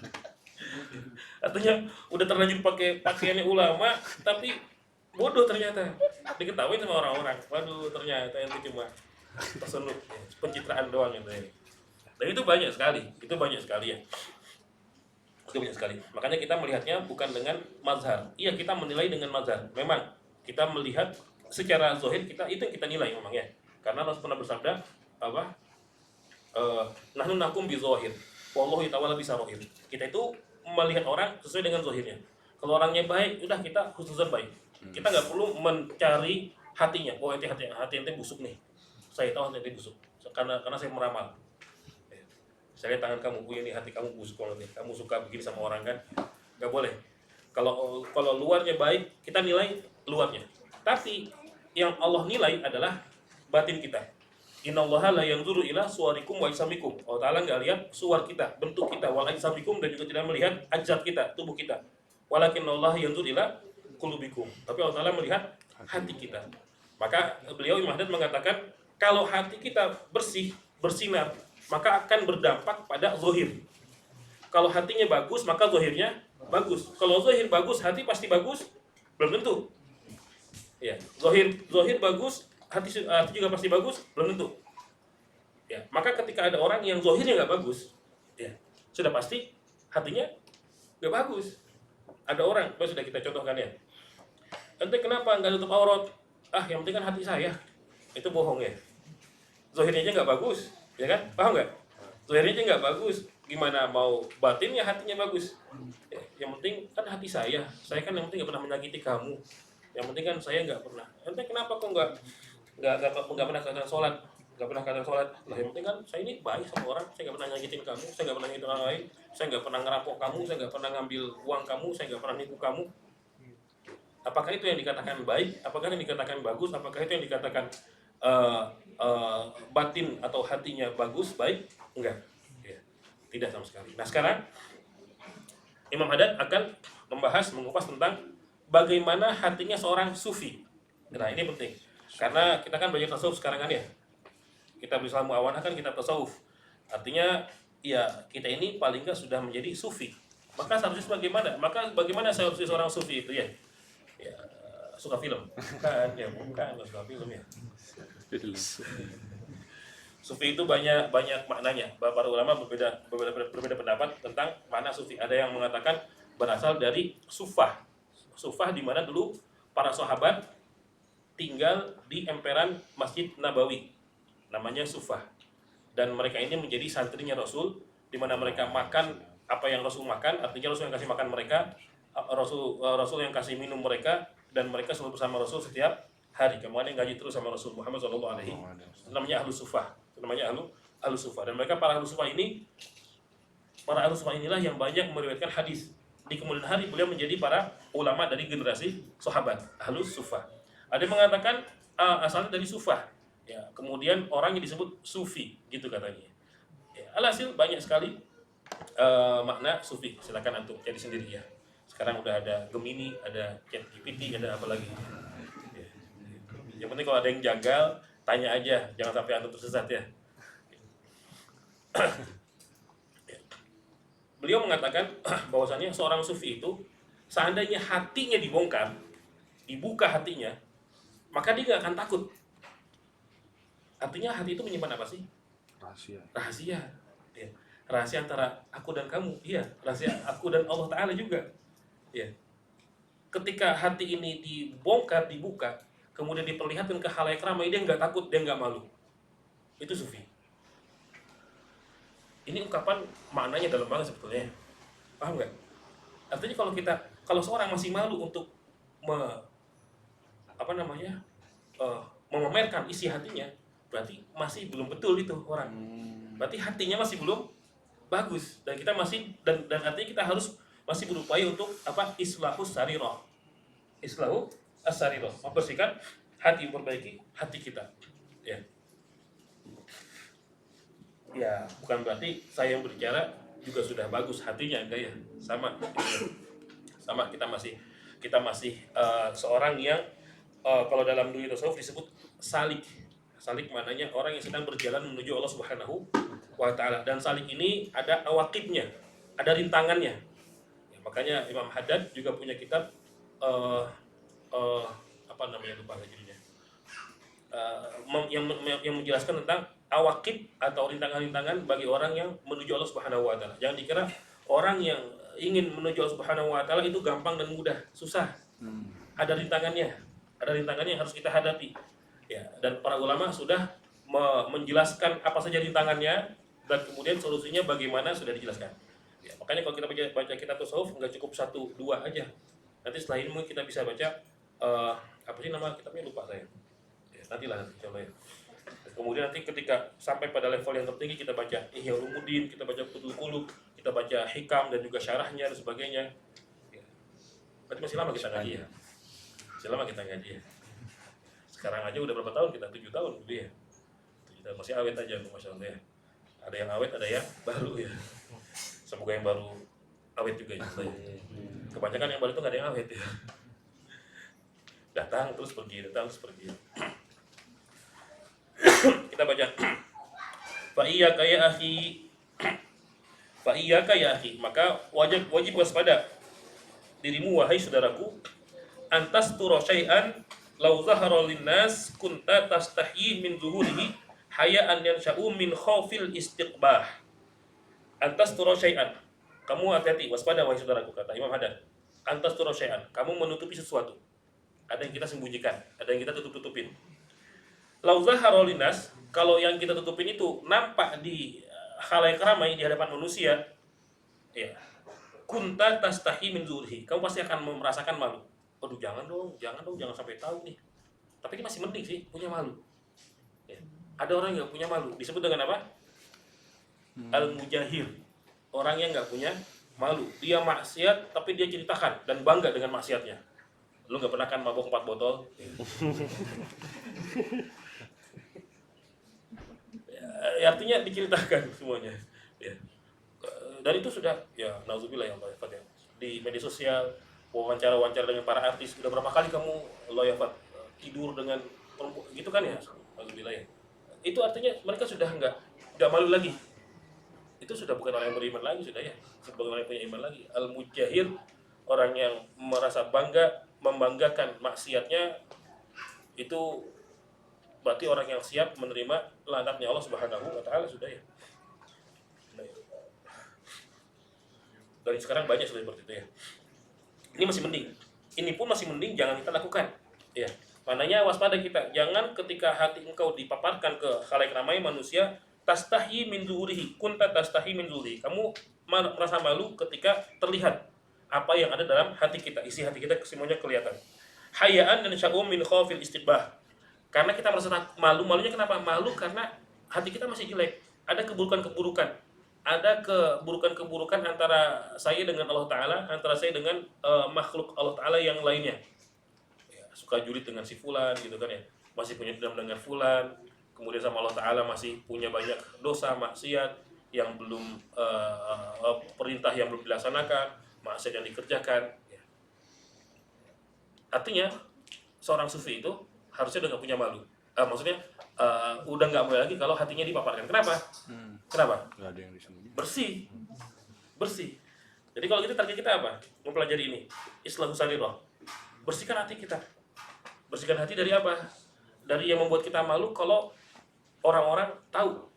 Artinya udah terlanjur pakai pakaiannya ulama, tapi bodoh ternyata. Diketahui sama orang-orang. Waduh, ternyata itu cuma tersenut, ya. Pencitraan doang itu ya. Dan itu banyak sekali, itu banyak sekali ya. Itu banyak sekali. Makanya kita melihatnya bukan dengan mazhar. Iya, kita menilai dengan mazhar. Memang kita melihat secara zahir kita itu yang kita nilai memang ya. Karena Rasul pernah bersabda apa? Nahnu nakum bi zahir. Wallahu ta'ala bi sarair. Kita itu melihat orang sesuai dengan zahirnya. Kalau orangnya baik, udah kita husnuzan baik. Kita nggak perlu mencari hatinya. Oh, hati ente busuk nih. Saya tahu hati ente busuk. Karena saya meramal. Saya lihat tangan kamu, ini hati kamu busuk banget nih. Kamu suka begini sama orang kan? Nggak boleh. Kalau luarnya baik, kita nilai luarnya. Tapi yang Allah nilai adalah batin kita. Innallaha la yanzuru ila suwarikum wa ajsamikum. Allah Ta'ala nggak lihat suar kita, bentuk kita, wal ajsamikum, dan juga tidak melihat ajsad kita, tubuh kita. Walakinnallaha yanzuru ila qulubikum. Tapi Allah Ta'ala melihat hati kita. Maka beliau Imam Haddad mengatakan, kalau hati kita bersih, bersinar, maka akan berdampak pada zahir. Kalau hatinya bagus, maka zahirnya bagus. Kalau zahir bagus, hati pasti bagus? Belum tentu. Ya, zahir bagus, hati juga pasti bagus? Belum tentu. Ya, maka ketika ada orang yang zahirnya nggak bagus, ya, sudah pasti hatinya nggak bagus. Ada orang, sudah kita contohkan ya. Ente kenapa nggak tutup aurat? Ah, yang penting kan hati saya. Itu bohong ya. Zahirnya aja nggak bagus, ya kan? Paham nggak? Zahirnya aja nggak bagus, gimana mau batinnya hatinya bagus? Ya, yang penting kan hati saya kan yang penting nggak pernah menyakiti kamu. Yang penting kan saya nggak pernah. Ente kenapa kok nggak pernah katakan sholat? Nggak pernah katakan sholat. Lah yang penting kan saya ini baik sama orang. Saya nggak pernah nyakitin kamu. Saya nggak pernah nyakitin orang lain. Saya nggak pernah ngerampok kamu. Saya nggak pernah ngambil uang kamu. Saya nggak pernah nipu kamu. Apakah itu yang dikatakan baik? Apakah yang dikatakan bagus? Apakah itu yang dikatakan batin atau hatinya bagus, baik? Enggak. Ya, tidak sama sekali. Nah sekarang Imam Haddad akan mengupas tentang bagaimana hatinya seorang sufi. Nah ini penting, karena kita kan belajar tasawuf sekarang kan ya. Kita berusaha muawanah kan kita tasawuf. Artinya ya kita ini paling enggak sudah menjadi sufi. Maka seharusnya bagaimana? Maka bagaimana seharusnya seorang sufi itu ya? Ya suka film. Bukan suka film ya. Sufi itu banyak maknanya. Para ulama berbeda pendapat tentang makna sufi. Ada yang mengatakan berasal dari sufah. Sufah di mana dulu para sahabat tinggal di emperan Masjid Nabawi. Namanya sufah. Dan mereka ini menjadi santrinya Rasul, di mana mereka makan apa yang Rasul makan, artinya Rasul yang kasih makan mereka, Rasul yang kasih minum mereka, dan mereka selalu bersama Rasul setiap hari. Kemudian ngaji terus sama Rasul Muhammad SAW. Namanya Ahlus Sufah. Namanya Ahlus Sufah. Dan mereka para Ahlus Sufah inilah yang banyak meriwayatkan hadis. Di kemudian hari beliau menjadi para ulama dari generasi sahabat Ahlus Sufah. Ada yang mengatakan asalnya dari Sufah. Ya, kemudian orang yang disebut sufi, gitu katanya. Ya, alhasil banyak sekali makna sufi. Silakan antum cari sendiri ya. Sekarang udah ada Gemini, ada ChatGPT, ada apa lagi. Ya. Yang penting kalau ada yang janggal, tanya aja, jangan sampai antum tersesat ya. Beliau mengatakan bahwasannya seorang sufi itu seandainya hatinya dibuka hatinya, maka dia gak akan takut. Artinya hati itu menyimpan apa sih? Rahasia. Ya. Rahasia antara aku dan kamu. Iya, rahasia aku dan Allah Ta'ala juga. Ya. Ketika hati ini dibongkar, dibuka, kemudian diperlihatkan ke khalayak ramai, dia nggak takut, dia nggak malu. Itu sufi. Ini ungkapan maknanya dalam banget sebetulnya. Paham nggak? Artinya kalau seorang masih malu untuk me, apa namanya memamerkan isi hatinya, berarti masih belum betul itu orang. Berarti hatinya masih belum bagus, dan kita masih dan artinya kita harus masih berupaya untuk apa? Islahus sarirah. Islahu as-sarirah, membersihkan hati, memperbaiki hati kita. Ya. Ya, bukan berarti saya yang berbicara juga sudah bagus hatinya, enggak ya? Sama. Sama kita masih seorang yang kalau dalam dunia tasawuf disebut salik. Salik maknanya orang yang sedang berjalan menuju Allah Subhanahu wa taala, dan salik ini ada awakibnya, ada rintangannya. Ya, makanya Imam Haddad juga punya kitab eh, apa namanya, lupa judulnya. Yang menjelaskan tentang awakib atau rintangan-rintangan bagi orang yang menuju Allah Subhanahu wa taala. Jangan dikira orang yang ingin menuju Allah Subhanahu wa taala itu gampang dan mudah, susah. Ada rintangannya. Ada rintangannya yang harus kita hadapi. Ya, dan para ulama sudah menjelaskan apa saja rintangannya dan kemudian solusinya bagaimana sudah dijelaskan. Ya, makanya kalau kita baca kitab tasawuf nggak cukup 1-2 aja. Nanti setelah ini mungkin kita bisa baca apa sih nama kitabnya, lupa saya. Ya, nantilah coba ya. Kemudian nanti ketika sampai pada level yang tertinggi kita baca Ihya Ulumuddin, kita baca Fathul Qulub, kita baca Hikam dan juga syarahnya dan sebagainya. Ya. Berarti masih lama kita ngaji ya. Selama kita ngaji ya. Sekarang aja udah berapa tahun kita? 7 tahun gitu ya. 7 tahun masih awet aja, Masya Allah ya. Ada yang awet, ada yang baru ya. Semoga yang baru awet juga ya. Kebanyakan yang baru itu nggak ada yang awet ya. Datang terus pergi, datang terus pergi. Kita baca. Fa iyyaka ya akhi. Fa iyyaka ya akhi. Maka wajib waspada dirimu wahai saudaraku, antas turo syai'an law zahara linnas kunta tastahyi min zuhurihi haya'an yansha'u min khaufil istiqbah. Antas turo syai'an, kamu hati-hati, waspada wahai saudaraku, kata Imam Haddad. Antas turo syai'an, kamu menutupi sesuatu. Ada yang kita sembunyikan, ada yang kita tutup-tutupin. Law zahara linnas, kalau yang kita tutupin itu nampak di khalayak ramai, di hadapan manusia, ya, kunta tastahyi min zuhurihi, kamu pasti akan merasakan malu. Aduh, jangan dong, jangan sampai tahu nih. Tapi ini masih mending sih, punya malu. Ya. Ada orang yang nggak punya malu, disebut dengan apa? Al-mujahir. Orang yang nggak punya malu. Dia maksiat, tapi dia ceritakan dan bangga dengan maksiatnya. Lu nggak pernah kan mabok 4 botol? Ya, artinya diceritakan semuanya. Ya. Dan itu sudah, ya, nauzubillah ya Allah, ya. Di media sosial, wawancara dengan para artis, udah berapa kali kamu loyafat tidur dengan perempuan gitu kan ya, alhamdulillah ya. Itu artinya mereka sudah nggak malu lagi. Itu sudah bukan orang yang beriman lagi, sudah ya, bukan orang yang punya iman lagi. Al-mujahir, orang yang merasa bangga, membanggakan maksiatnya, itu berarti orang yang siap menerima laknatnya Allah Subhanahu wa taala, sudah ya. Dari sekarang banyak seperti itu ya. Ini masih mending. Ini pun masih mending, jangan kita lakukan. Ya. Maknanya waspada kita. Jangan ketika hati engkau dipaparkan ke khalayak ramai manusia, tastahyi min zuhurihi, kunta tastahyi min zuhurihi. Kamu merasa malu ketika terlihat apa yang ada dalam hati kita, isi hati kita semuanya kelihatan. Hayaan dan sya'um min khaufil istiqbah. Karena kita merasa malu, malunya kenapa? Malu karena hati kita masih jelek. Ada keburukan-keburukan. Ada keburukan-keburukan antara saya dengan Allah Ta'ala, antara saya dengan makhluk Allah Ta'ala yang lainnya. Ya, suka julid dengan si fulan gitu kan ya, masih punya dendam dengan fulan, kemudian sama Allah Ta'ala masih punya banyak dosa, maksiat yang belum perintah yang belum dilaksanakan, maksiat yang dikerjakan ya. Artinya seorang sufi itu harusnya udah gak punya malu. Maksudnya udah nggak boleh lagi kalau hatinya dipaparkan. Kenapa? Kenapa? Nggak ada yang disembunyikan. Bersih. Jadi kalau gitu target kita apa? Mempelajari ini, Islahus sarirah. Bersihkan hati kita. Bersihkan hati dari apa? Dari yang membuat kita malu kalau orang-orang tahu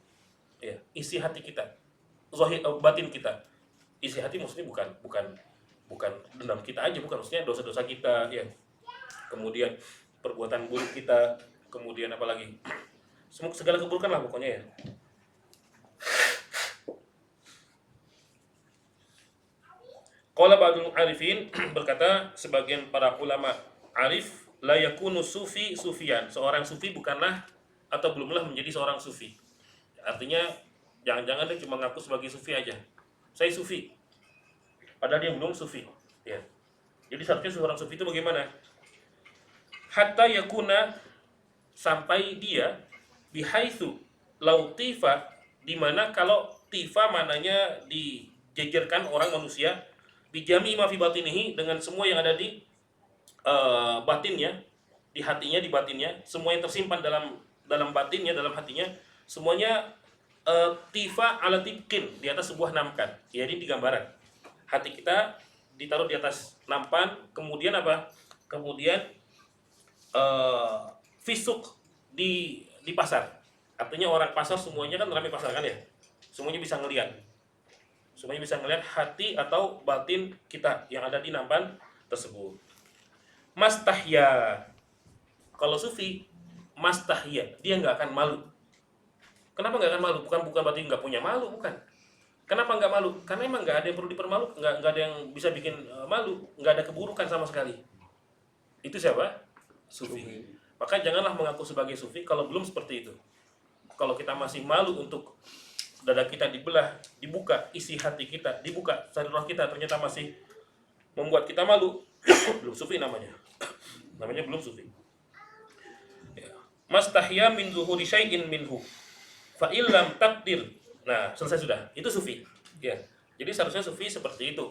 ya, isi hati kita, zahir batin kita. Isi hati maksudnya bukan dendam kita aja, bukan, maksudnya dosa-dosa kita ya. Kemudian perbuatan buruk kita, kemudian apa lagi? Segala keburukan lah pokoknya ya. Qala ba'dul arifin berkata sebagian para ulama arif la yakunu sufi sufian. Seorang sufi bukanlah atau belumlah menjadi seorang sufi. Artinya jangan-jangan dia cuma ngaku sebagai sufi aja. Saya sufi. Padahal dia belum sufi. Ya. Jadi seharusnya seorang sufi itu bagaimana? Hatta yakuna sampai dia bihaitsu lautifa di mana kalau tifa mananya dijejerkan orang manusia bijami ma fi batinihi dengan semua yang ada di batinnya, di hatinya, di batinnya, semua yang tersimpan dalam batinnya, dalam hatinya, semuanya tifa ala tikin di atas sebuah nampan. Jadi di gambaran. Hati kita ditaruh di atas nampan, kemudian apa? Kemudian fisuk di pasar. Artinya orang pasar semuanya kan ramai pasar kan ya. Semuanya bisa ngelihat. Semuanya bisa ngelihat hati atau batin kita yang ada di nampan tersebut. Mastahya. Kalau sufi, mastahya, dia nggak akan malu. Kenapa nggak akan malu? Bukan berarti nggak punya malu, bukan. Kenapa nggak malu? Karena emang nggak ada yang perlu dipermalu, nggak ada yang bisa bikin malu, nggak ada keburukan sama sekali. Itu siapa? Sufi. Maka janganlah mengaku sebagai sufi kalau belum seperti itu. Kalau kita masih malu untuk dada kita dibelah, dibuka, isi hati kita dibuka, sari roh kita ternyata masih membuat kita malu, belum sufi namanya. Namanya belum sufi. Ya. Mastahya min zuhuri syai'in minhu. Fa illam taqdir. Nah, selesai sudah. Itu sufi. Ya. Jadi seharusnya sufi seperti itu.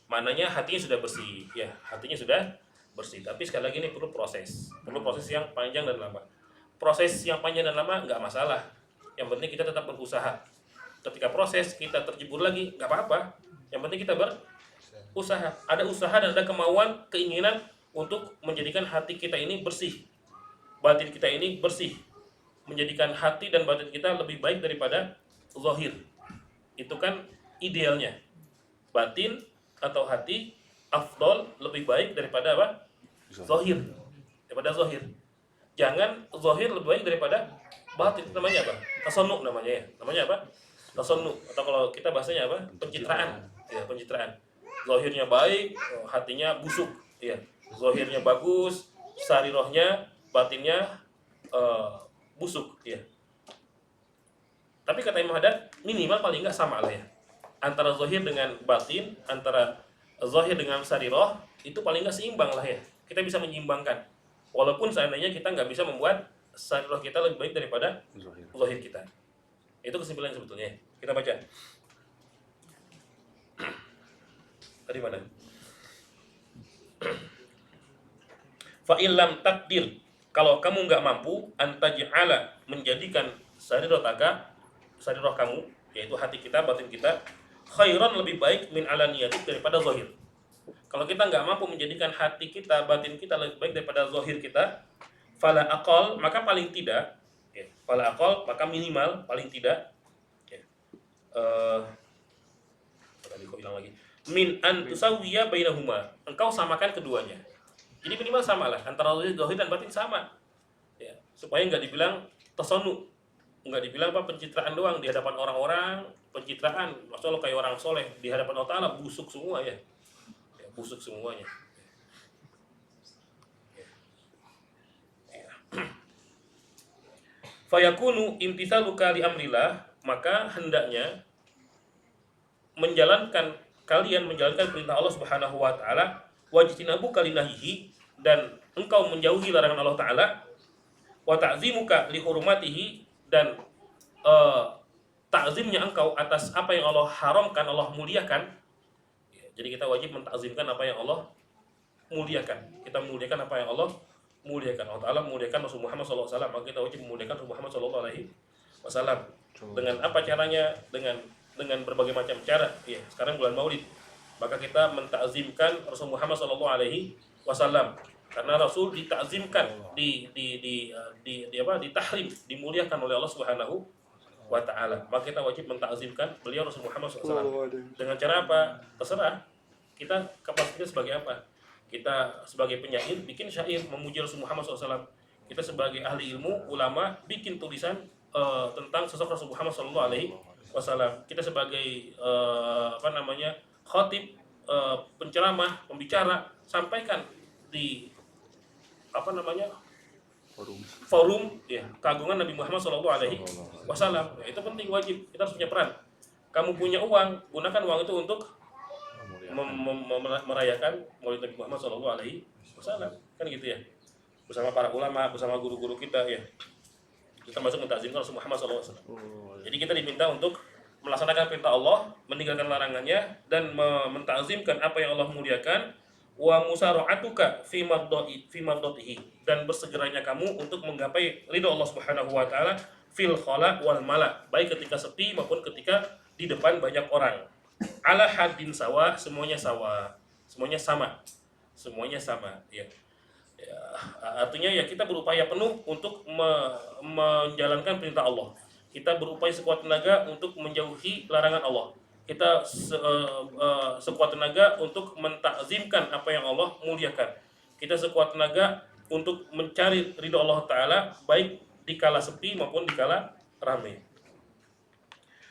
Mananya hatinya sudah bersih, ya, hatinya sudah bersih. Tapi sekali lagi ini perlu proses. Perlu proses yang panjang dan lama. Proses yang panjang dan lama enggak masalah. Yang penting kita tetap berusaha. Ketika proses kita terjebur lagi, enggak apa-apa. Yang penting kita berusaha. Ada usaha dan ada kemauan, keinginan untuk menjadikan hati kita ini bersih. Batin kita ini bersih. Menjadikan hati dan batin kita lebih baik daripada zahir. Itu kan idealnya. Batin atau hati afdol lebih baik daripada apa? Zahir. Daripada zahir. Jangan zahir lebih baik daripada batin. Itu namanya apa? Tasannu namanya ya. Namanya apa? Tasannu. Atau kalau kita bahasanya apa? Pencitraan. Ya, pencitraan. Zahirnya baik, hatinya busuk. Ya. Zahirnya bagus, sarirohnya, batinnya busuk. Ya. Tapi kata Imam Haddad, minimal paling enggak sama lah ya. Antara zahir dengan batin, antara zahir dengan sariroh, itu paling enggak seimbang lah ya. Kita bisa menyeimbangkan. Walaupun seandainya kita nggak bisa membuat sariroh kita lebih baik daripada zahir kita. Itu kesimpulan sebetulnya. Kita baca. Tadi mana? Fa illam takdir. Kalau kamu nggak mampu antaj'ala menjadikan sariroh kamu, yaitu hati kita, batin kita, khairan lebih baik min alaniyatik daripada zahir. Kalau kita nggak mampu menjadikan hati kita, batin kita lebih baik daripada zahir kita, fala aqal, maka paling tidak, ya, fala aqal, maka minimal, paling tidak, ya, tadi kok hilang lagi, min an tusawwiya bainahuma, engkau samakan keduanya. Jadi minimal samalah antara zahir dan batin sama, ya, supaya nggak dibilang tasannu, nggak dibilang apa pencitraan doang di hadapan orang-orang, pencitraan, maksudnya lo kayak orang soleh di hadapan Allah Ta'ala busuk semua ya. Busuk semuanya. Fayakunu imtithaluka li amrillah, maka hendaknya kalian menjalankan perintah Allah Subhanahu wa taala, wajtinabuka linahihi, dan engkau menjauhi larangan Allah Ta'ala, wa ta'zimuka li hurmatihi, dan ta'zimnya engkau atas apa yang Allah haramkan, Allah muliakan. Jadi kita wajib mentakzimkan apa yang Allah muliakan. Kita memuliakan apa yang Allah muliakan. Allah Ta'ala memuliakan Rasul Muhammad SAW, maka kita wajib memuliakan Rasul Muhammad SAW. Dengan apa caranya? Dengan berbagai macam cara. Ya, sekarang bulan Maulid, maka kita mentakzimkan Rasul Muhammad SAW. Karena Rasul ditakzimkan, ditahrim, dimuliakan oleh Allah Subhanahu wa ta'ala. Maka kita wajib mentakzimkan beliau Rasul Muhammad SAW. Dengan cara apa? Terserah. Kita kapasitasnya sebagai apa? Kita sebagai penyair bikin syair memuji Rasul Muhammad SAW. Kita sebagai ahli ilmu, ulama, bikin tulisan tentang sosok Rasul Muhammad SAW. Kita sebagai khatib, penceramah, pembicara, sampaikan di apa namanya forum ya keagungan Nabi Muhammad SAW. Ya, itu penting, wajib, kita harus punya peran. Kamu punya uang, gunakan uang itu untuk merayakan Maulid Nabi Muhammad SAW, kan gitu ya, bersama para ulama, bersama guru-guru kita ya. Kita masuk mentazimkan Rasul Muhammad SAW. Jadi kita diminta untuk melaksanakan perintah Allah, meninggalkan larangannya, dan mentazimkan apa yang Allah muliakan. Wa musara'atuka fi mardatihi, dan bersegeranya kamu untuk menggapai ridha Allah Subhanahu wa taala fil khala wal mala, baik ketika sepi maupun ketika di depan banyak orang. Ala hadin sawa, semuanya sama, semuanya sama ya. Ya, artinya ya kita berupaya penuh untuk menjalankan perintah Allah. Kita berupaya sekuat tenaga untuk menjauhi larangan Allah. Kita sekuat tenaga untuk mentakzimkan apa yang Allah muliakan. Kita sekuat tenaga untuk mencari ridha Allah Ta'ala, baik di kala sepi maupun di kala ramai.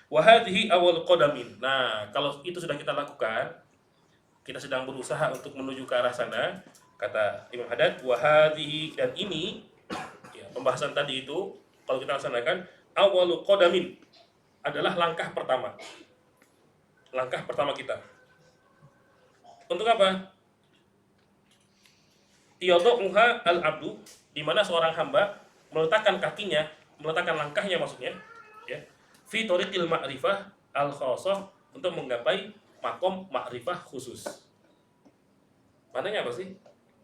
Wahadihi awal qadamin. Nah, kalau itu sudah kita lakukan, kita sedang berusaha untuk menuju ke arah sana, kata Imam Haddad, wahadihi, dan ini ya, pembahasan tadi itu kalau kita laksanakan, awal qadamin adalah langkah pertama. Langkah pertama kita. Untuk apa? Yadu'uha al-abdu, di mana seorang hamba meletakkan kakinya, meletakkan langkahnya maksudnya, ya, fi thoriqil ma'rifah al-khassah, untuk menggapai makom ma'rifah khusus. Maknanya apa sih?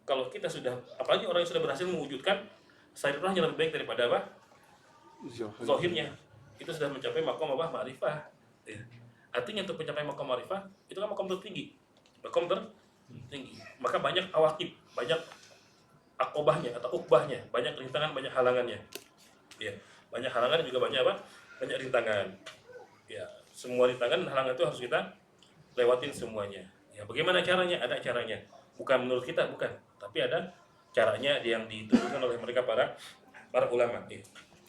Kalau kita sudah, apalagi orang yang sudah berhasil mewujudkan sarirahnya lebih baik daripada apa? Zahirnya. Itu sudah mencapai makom apa? Ma'rifah. Ya. Artinya untuk mencapai makom ma'rifah itu kan makom tertinggi. Makom tertinggi. Maka banyak awakib, banyak akobahnya atau ukbahnya, banyak rintangan, banyak halangannya. Ya, banyak halangan dan juga banyak apa? Banyak rintangan. Ya, semua rintangan dan halangan itu harus kita lewatin semuanya. Ya, bagaimana caranya? Ada caranya. Bukan menurut kita, bukan, tapi ada caranya yang dituturkan oleh mereka para ulama. Ya.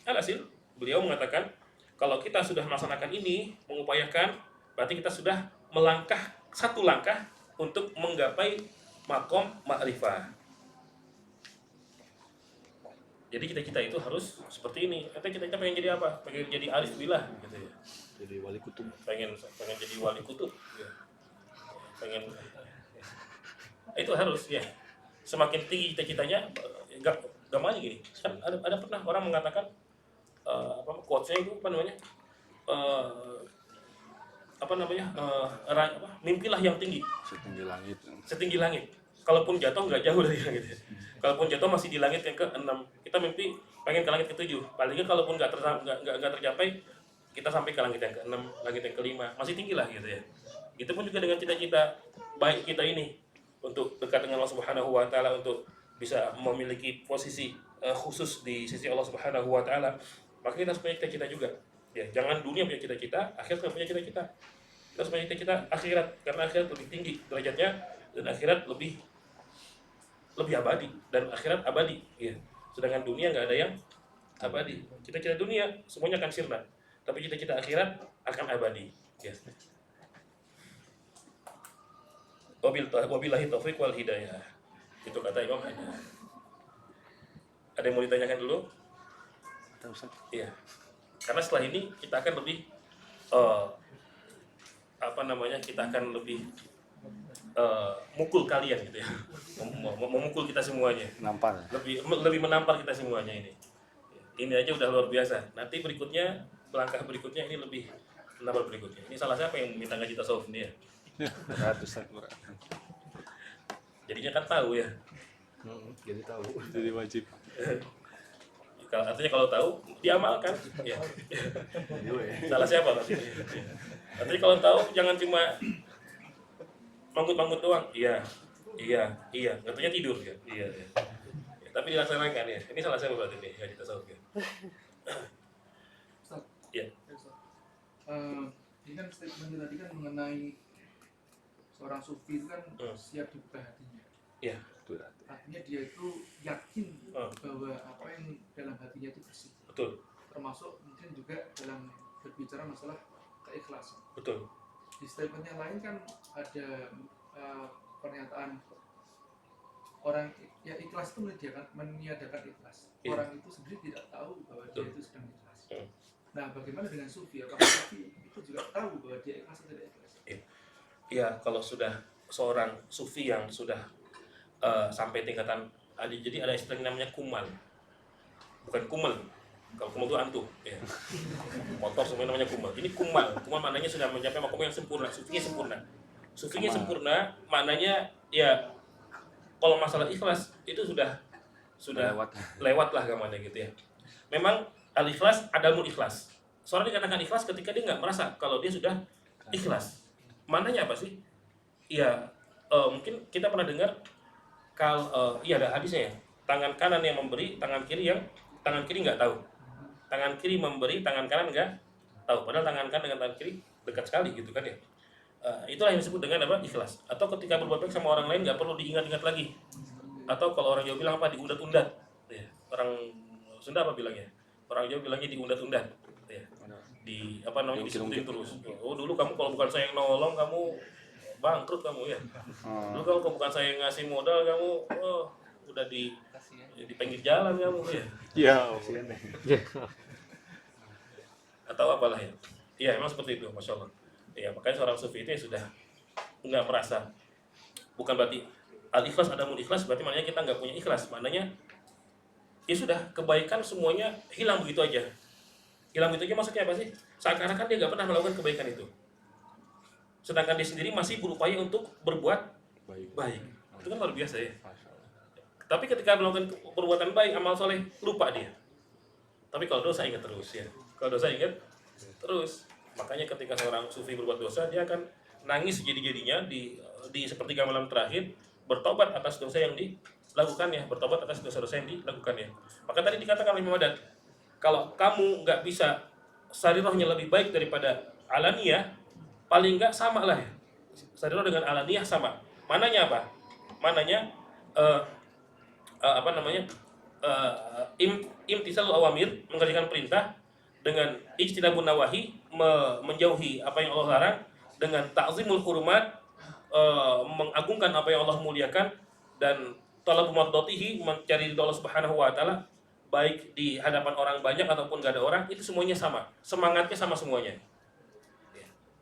Alhasil, beliau mengatakan kalau kita sudah melaksanakan ini, mengupayakan, berarti kita sudah melangkah satu langkah untuk menggapai makom ma'rifah. Jadi cita-cita itu harus seperti ini. Katanya kita pengen jadi apa? Pengen jadi arif billah gitu ya. Jadi wali kutub. Pengen jadi wali kutub. Ya. Pengen itu harus ya. Semakin tinggi cita-citanya, gampangnya gini. Kan ada pernah orang mengatakan quotes-nya itu mimpilah yang tinggi. Setinggi langit. Kalaupun jatuh nggak jauh dari langit. Kalaupun jatuh masih di langit yang ke-6. Kita mimpi pengen ke langit ke-7. Paling kalau pun nggak tercapai, kita sampai ke langit yang ke-6, langit yang ke-5. Masih tinggi lah gitu ya. Itu pun juga dengan cita-cita baik kita ini untuk dekat dengan Allah Subhanahu wa taala, untuk bisa memiliki posisi khusus di sisi Allah Subhanahu wa taala. Maka kita harus punya cita-cita juga. Ya, jangan dunia punya cita-cita, akhirat punya cita-cita. Kita harus punya cita-cita akhirat, karena akhirat lebih tinggi derajatnya dan akhirat lebih abadi, dan akhirat abadi ya. Sedangkan dunia nggak ada yang abadi. Cita-cita dunia semuanya akan sirna, tapi cita-cita akhirat akan abadi ya. Wabillahi taufiq wal hidayah. Itu kata Imam Haddad. Ada yang mau ditanyakan dulu? Iya. Karena setelah ini kita akan lebih kita akan lebih mukul kalian gitu ya. Memukul kita semuanya. Nampar. Lebih menampar kita semuanya ini. Ini aja udah luar biasa. Nanti berikutnya, langkah berikutnya ini lebih menampar berikutnya. Ini salah siapa yang minta ngaji tasawuf ini ya? Jadinya kan tahu ya. Jadi tahu. Jadi wajib. Artinya kalau tahu diamalkan ya. Salah siapa berarti? Artinya kalau tahu jangan cuma manggut-manggut doang. Iya. Katanya tidur ya. Iya. Ya, tapi dilaksanakan ya. Ini salah siapa berarti nih? Ya, kita tahu ya. Iya. Ini kan statement tadi kan mengenai seorang sufi itu kan siap dibuka hatinya. Iya. Artinya dia itu yakin bahwa apa yang dalam hatinya itu bersih. Betul. Termasuk mungkin juga dalam berbicara masalah keikhlasan. Betul. Di statement yang lain kan ada pernyataan orang ya ikhlas itu meniadakan ikhlas. Iya. Orang itu sendiri tidak tahu bahwa dia Betul. itu sedang ikhlas. Hmm. Nah, bagaimana dengan sufi? Apakah sufi itu juga tahu bahwa dia ikhlas atau tidak ikhlas? Ya, kalau sudah seorang sufi yang sudah sampai tingkatan jadi ada istilah yang namanya kumal, bukan kumel. Kalau kumel itu antum, ya. Motor semuanya namanya kumal. Ini kumal. Kumal maknanya sudah mencapai makom yang sempurna. Sufinya sempurna. Sufinya Kamal. sempurna, maknanya ya kalau masalah ikhlas itu sudah lewat lah gamanya gitu ya. Memang al-ikhlas adamul ikhlas. Seorang dikatakan ikhlas ketika dia nggak merasa kalau dia sudah ikhlas. Mananya apa sih? Ya mungkin kita pernah dengar kalau iya ada hadisnya ya. Tangan kanan yang memberi, tangan kiri nggak tahu. Tangan kiri memberi, tangan kanan nggak tahu. Padahal tangan kanan dengan tangan kiri dekat sekali gitu kan ya. Itulah yang disebut dengan apa? Ikhlas. Atau ketika berbuat baik sama orang lain nggak perlu diingat-ingat lagi. Atau kalau orang Jawa bilang apa? Diundat-undat. Ya. Orang Sunda apa bilangnya? Orang Jawa bilangnya diundat-undat. Ya. Di apa namanya disebutin terus. Oh dulu kamu kalau bukan saya yang nolong kamu bangkrut kamu ya. Dulu kalau bukan saya yang ngasih modal kamu udah di pinggir jalan kamu ya. Iya. Atau apalah ya. Iya emang seperti itu, masya Allah. Ya makanya seorang sufi itu ya sudah nggak merasa, bukan berarti al-ikhlas adamul ikhlas berarti maknanya kita nggak punya ikhlas, maknanya ya sudah kebaikan semuanya hilang begitu aja. Hilang begitu aja maksudnya apa sih? Seakan-akan dia nggak pernah melakukan kebaikan itu, sedangkan dia sendiri masih berupaya untuk berbuat baik. Itu kan luar biasa ya. Tapi ketika melakukan perbuatan baik, amal soleh, lupa dia. Tapi kalau dosa ingat terus ya. Kalau dosa ingat terus. Makanya ketika seorang sufi berbuat dosa, dia akan nangis jadi-jadinya di sepertiga malam terakhir, bertobat atas dosa yang dilakukannya, bertobat atas dosa-dosa yang dilakukannya. Maka tadi dikatakan oleh Imam Haddad, kalau kamu nggak bisa sarirahnya lebih baik daripada alaniyah, paling nggak sama lah ya. Sarirah dengan alaniyah sama. Mananya apa? Mananya imtisalul awamir, mengerjakan perintah, dengan ijtinabun nawahi, menjauhi apa yang Allah larang, dengan ta'zimul hurumat, mengagungkan apa yang Allah muliakan, dan talabu mardatihi, mencari ridho Allah Subhanahu wa taala, baik di hadapan orang banyak ataupun gak ada orang, itu semuanya sama. Semangatnya sama semuanya.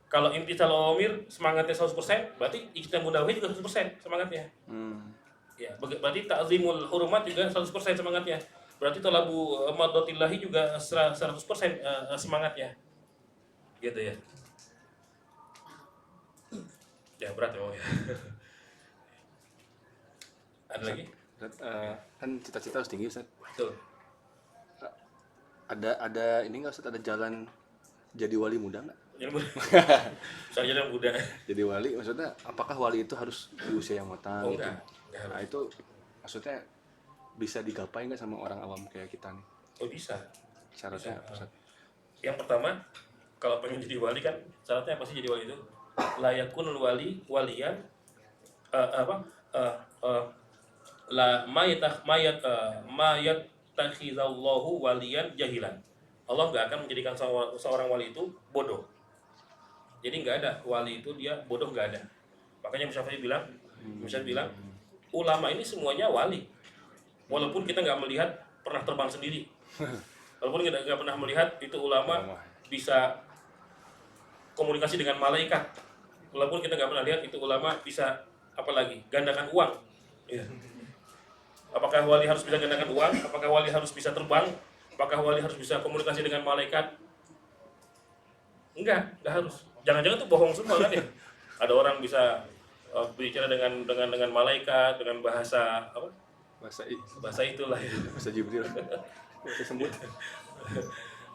Kalau imtisalul awamir semangatnya 100%, berarti ijtinabun nawahi juga 100% semangatnya. Ya, berarti ta'zimul hurumat juga 100% semangatnya. Berarti talabu mardatillahi juga 100% semangatnya. Gitu ya. Ya berat memang ya. Ada lagi? Kan cita-cita harus tinggi, Ustaz. Betul. Ada ini nggak, Ustaz, ada jalan jadi wali muda nggak? Jadi soalnya yang muda. Jadi wali maksudnya apakah wali itu harus di usia yang matang gitu? Enggak. Nah itu maksudnya bisa digapai nggak sama orang awam kayak kita nih? Oh bisa. Syaratnya Bisa. apa, Ustaz? Yang pertama, kalau pengen jadi wali kan syaratnya apa sih jadi wali itu? Layakunul wali waliyan mayat takhizallahu waliyan jahilan. Allah nggak akan menjadikan seorang wali itu bodoh. Jadi nggak ada wali itu dia bodoh, nggak ada. Makanya Musyafi'i bilang, ulama ini semuanya wali. Walaupun kita nggak melihat pernah terbang sendiri, walaupun kita nggak pernah melihat itu ulama bisa komunikasi dengan malaikat, walaupun kita nggak pernah lihat itu ulama bisa apalagi gandakan uang. Ya. Apakah wali harus bisa gandakan uang? Apakah wali harus bisa terbang? Apakah wali harus bisa komunikasi dengan malaikat? Enggak harus. Jangan-jangan itu bohong semua kan ya? Ada orang bisa bicara dengan malaikat dengan bahasa apa? Bahasa itulah ya. Bahasa Jibril. Tersebut.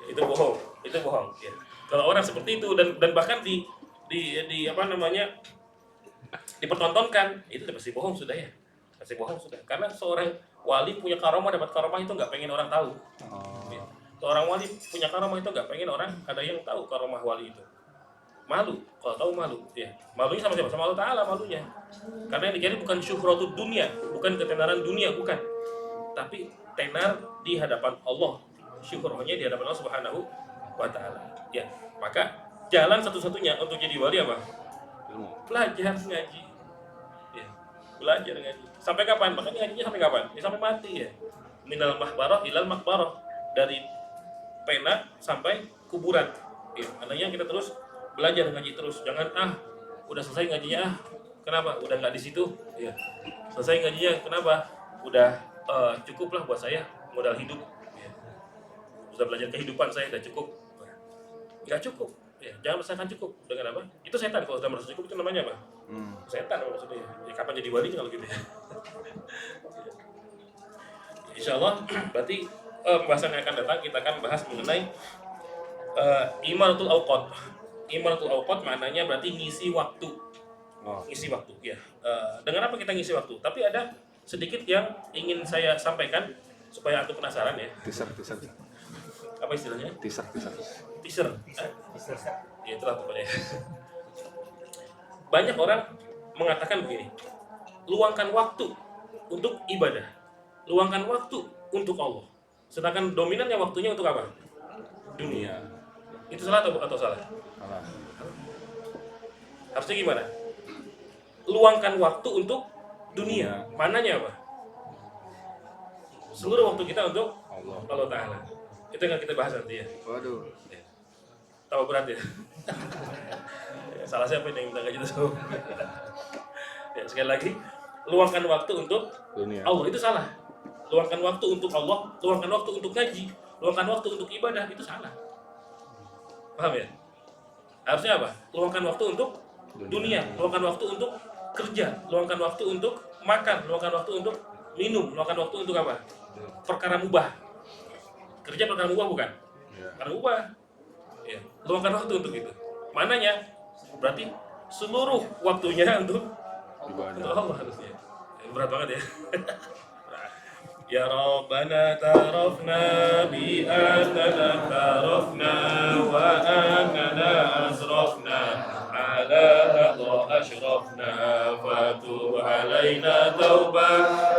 Itu bohong ya. Kalau orang seperti itu dan bahkan di apa namanya dipertontonkan, itu pasti bohong sudah ya. Pasti bohong sudah. Karena seorang wali punya karomah, dapat karomah itu nggak pengen orang tahu. Ya. Seorang wali punya karomah itu nggak pengen orang ada yang tahu karomah wali itu. Malu, kalau tahu malu, ya. Malunya sama siapa? Sama Allah Ta'ala malunya. Karena yang dicari bukan syuhratud dunia, bukan ketenaran dunia, bukan. Tapi tenar di hadapan Allah. Syuhrohnya di hadapan Allah Subhanahu wa Ta'ala. Ya, maka jalan satu-satunya untuk jadi wali apa? Ilmu. Belajar ngaji. Belajar ngaji. Sampai kapan? Makanya ngajinya sampai kapan? Ya sampai mati ya. Minal mahbarah ilal makbarah. Dari pena sampai kuburan. Ya, makanya kita terus belajar ngaji terus. Jangan udah selesai ngajinya kenapa? Udah nggak di situ. Ya. Selesai ngajinya kenapa? Udah cukup lah buat saya modal hidup. Ya. Sudah belajar kehidupan saya udah cukup. Nggak cukup. Ya, jangan merasakan cukup dengan apa? Itu setan. Kalau sudah merasa cukup itu namanya apa? Setan maksudnya. Ya, kapan jadi wali kalau gitu ya? Insya Allah berarti pembahasan yang akan datang kita akan bahas mengenai imaratul awqat. Imaratul awqat maknanya berarti ngisi waktu. Ngisi waktu ya. Dengan apa kita ngisi waktu? Tapi ada sedikit yang ingin saya sampaikan supaya aku penasaran ya. Teaser. Apa istilahnya? Teaser. Teaser. Ya itulah pokoknya. Banyak orang mengatakan begini, luangkan waktu untuk ibadah, luangkan waktu untuk Allah. Sedangkan dominannya waktunya untuk apa? Dunia. Itu salah atau salah? Salah. Harusnya gimana? Luangkan waktu untuk dunia. Mananya apa? Seluruh waktu kita untuk Allah Ta'ala. Itu yang kita bahas nanti ya. Waduh. Tahu berat ya? Salah siapa yang minta kayak gitu? Ya, sekali lagi, luangkan waktu untuk Dunia. Allah itu salah. Luangkan waktu untuk Allah, luangkan waktu untuk ngaji, luangkan waktu untuk ibadah itu salah. Paham ya? Harusnya apa? Luangkan waktu untuk dunia, luangkan waktu untuk kerja, luangkan waktu untuk makan, luangkan waktu untuk minum, luangkan waktu untuk apa? Perkara mubah. Kerja perkara mubah bukan? Perkara mubah. Ya, luangkan waktu untuk itu. Mananya? Berarti seluruh waktunya untuk Allah harusnya. Berat banget ya. Ya Rabbana tarafna bi annana tarafna wa annana asrafna ala hadha ashrafna fatub alaina tauba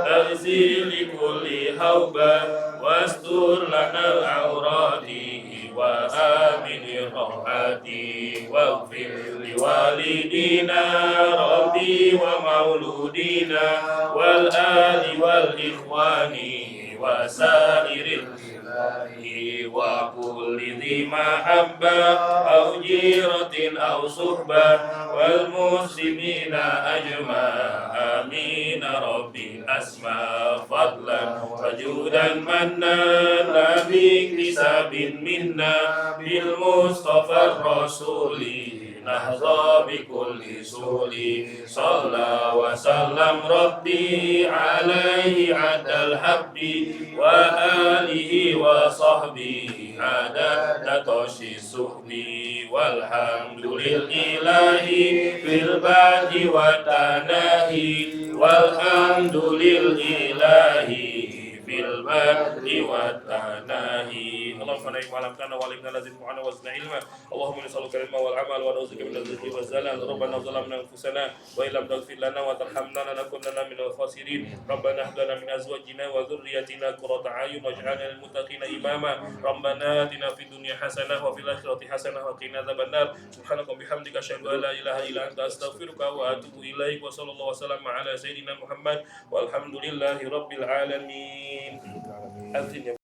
taghsil kulli hauba wastur lana al-awrati wa amin rahmati waghfir liwalidina rabbi wa mauludina wal ali wal ikhwani wa sairil ilahi wa kulli dhi mahabba aw jiratin aw suhba wal muslimina ajma amin rabbi asma fadlan wa judan manna nabi kisabin minna bil mustafa rasuli nahza bi kulli suli salla wa sallam rabbi alaihi adal habbi wa alihi wa sahbihi adada toshi suhbi walhamdulillahi fil badi wa tanahi walhamdulillahi fil badi wa tanahi. Allahumma inna ma'alamtana wa alimna lazim mu'ana wa zina ilma. Allahumma nisaluka ilma wal amal wa na'udzubika min al-rizqi wa zalal. Rabbana zalamna anfusana wa illam taghfir lana wa tarhamna lanakunanna minal khasirin. Rabbana hab lana min azwajina wa dhurriyyatina qurrata a'yun waj'alna lil muttaqina imama. Rabbana atina fid dunya hasanah wa fil akhirati hasanah wa qina adzabannar. Subhanaka bihamdika asyhadu an la ilaha illa anta astaghfiruka wa atubu ilaik. Wa sallallahu wasallam ala sayyidina Muhammad walhamdulillahi rabbil alamin.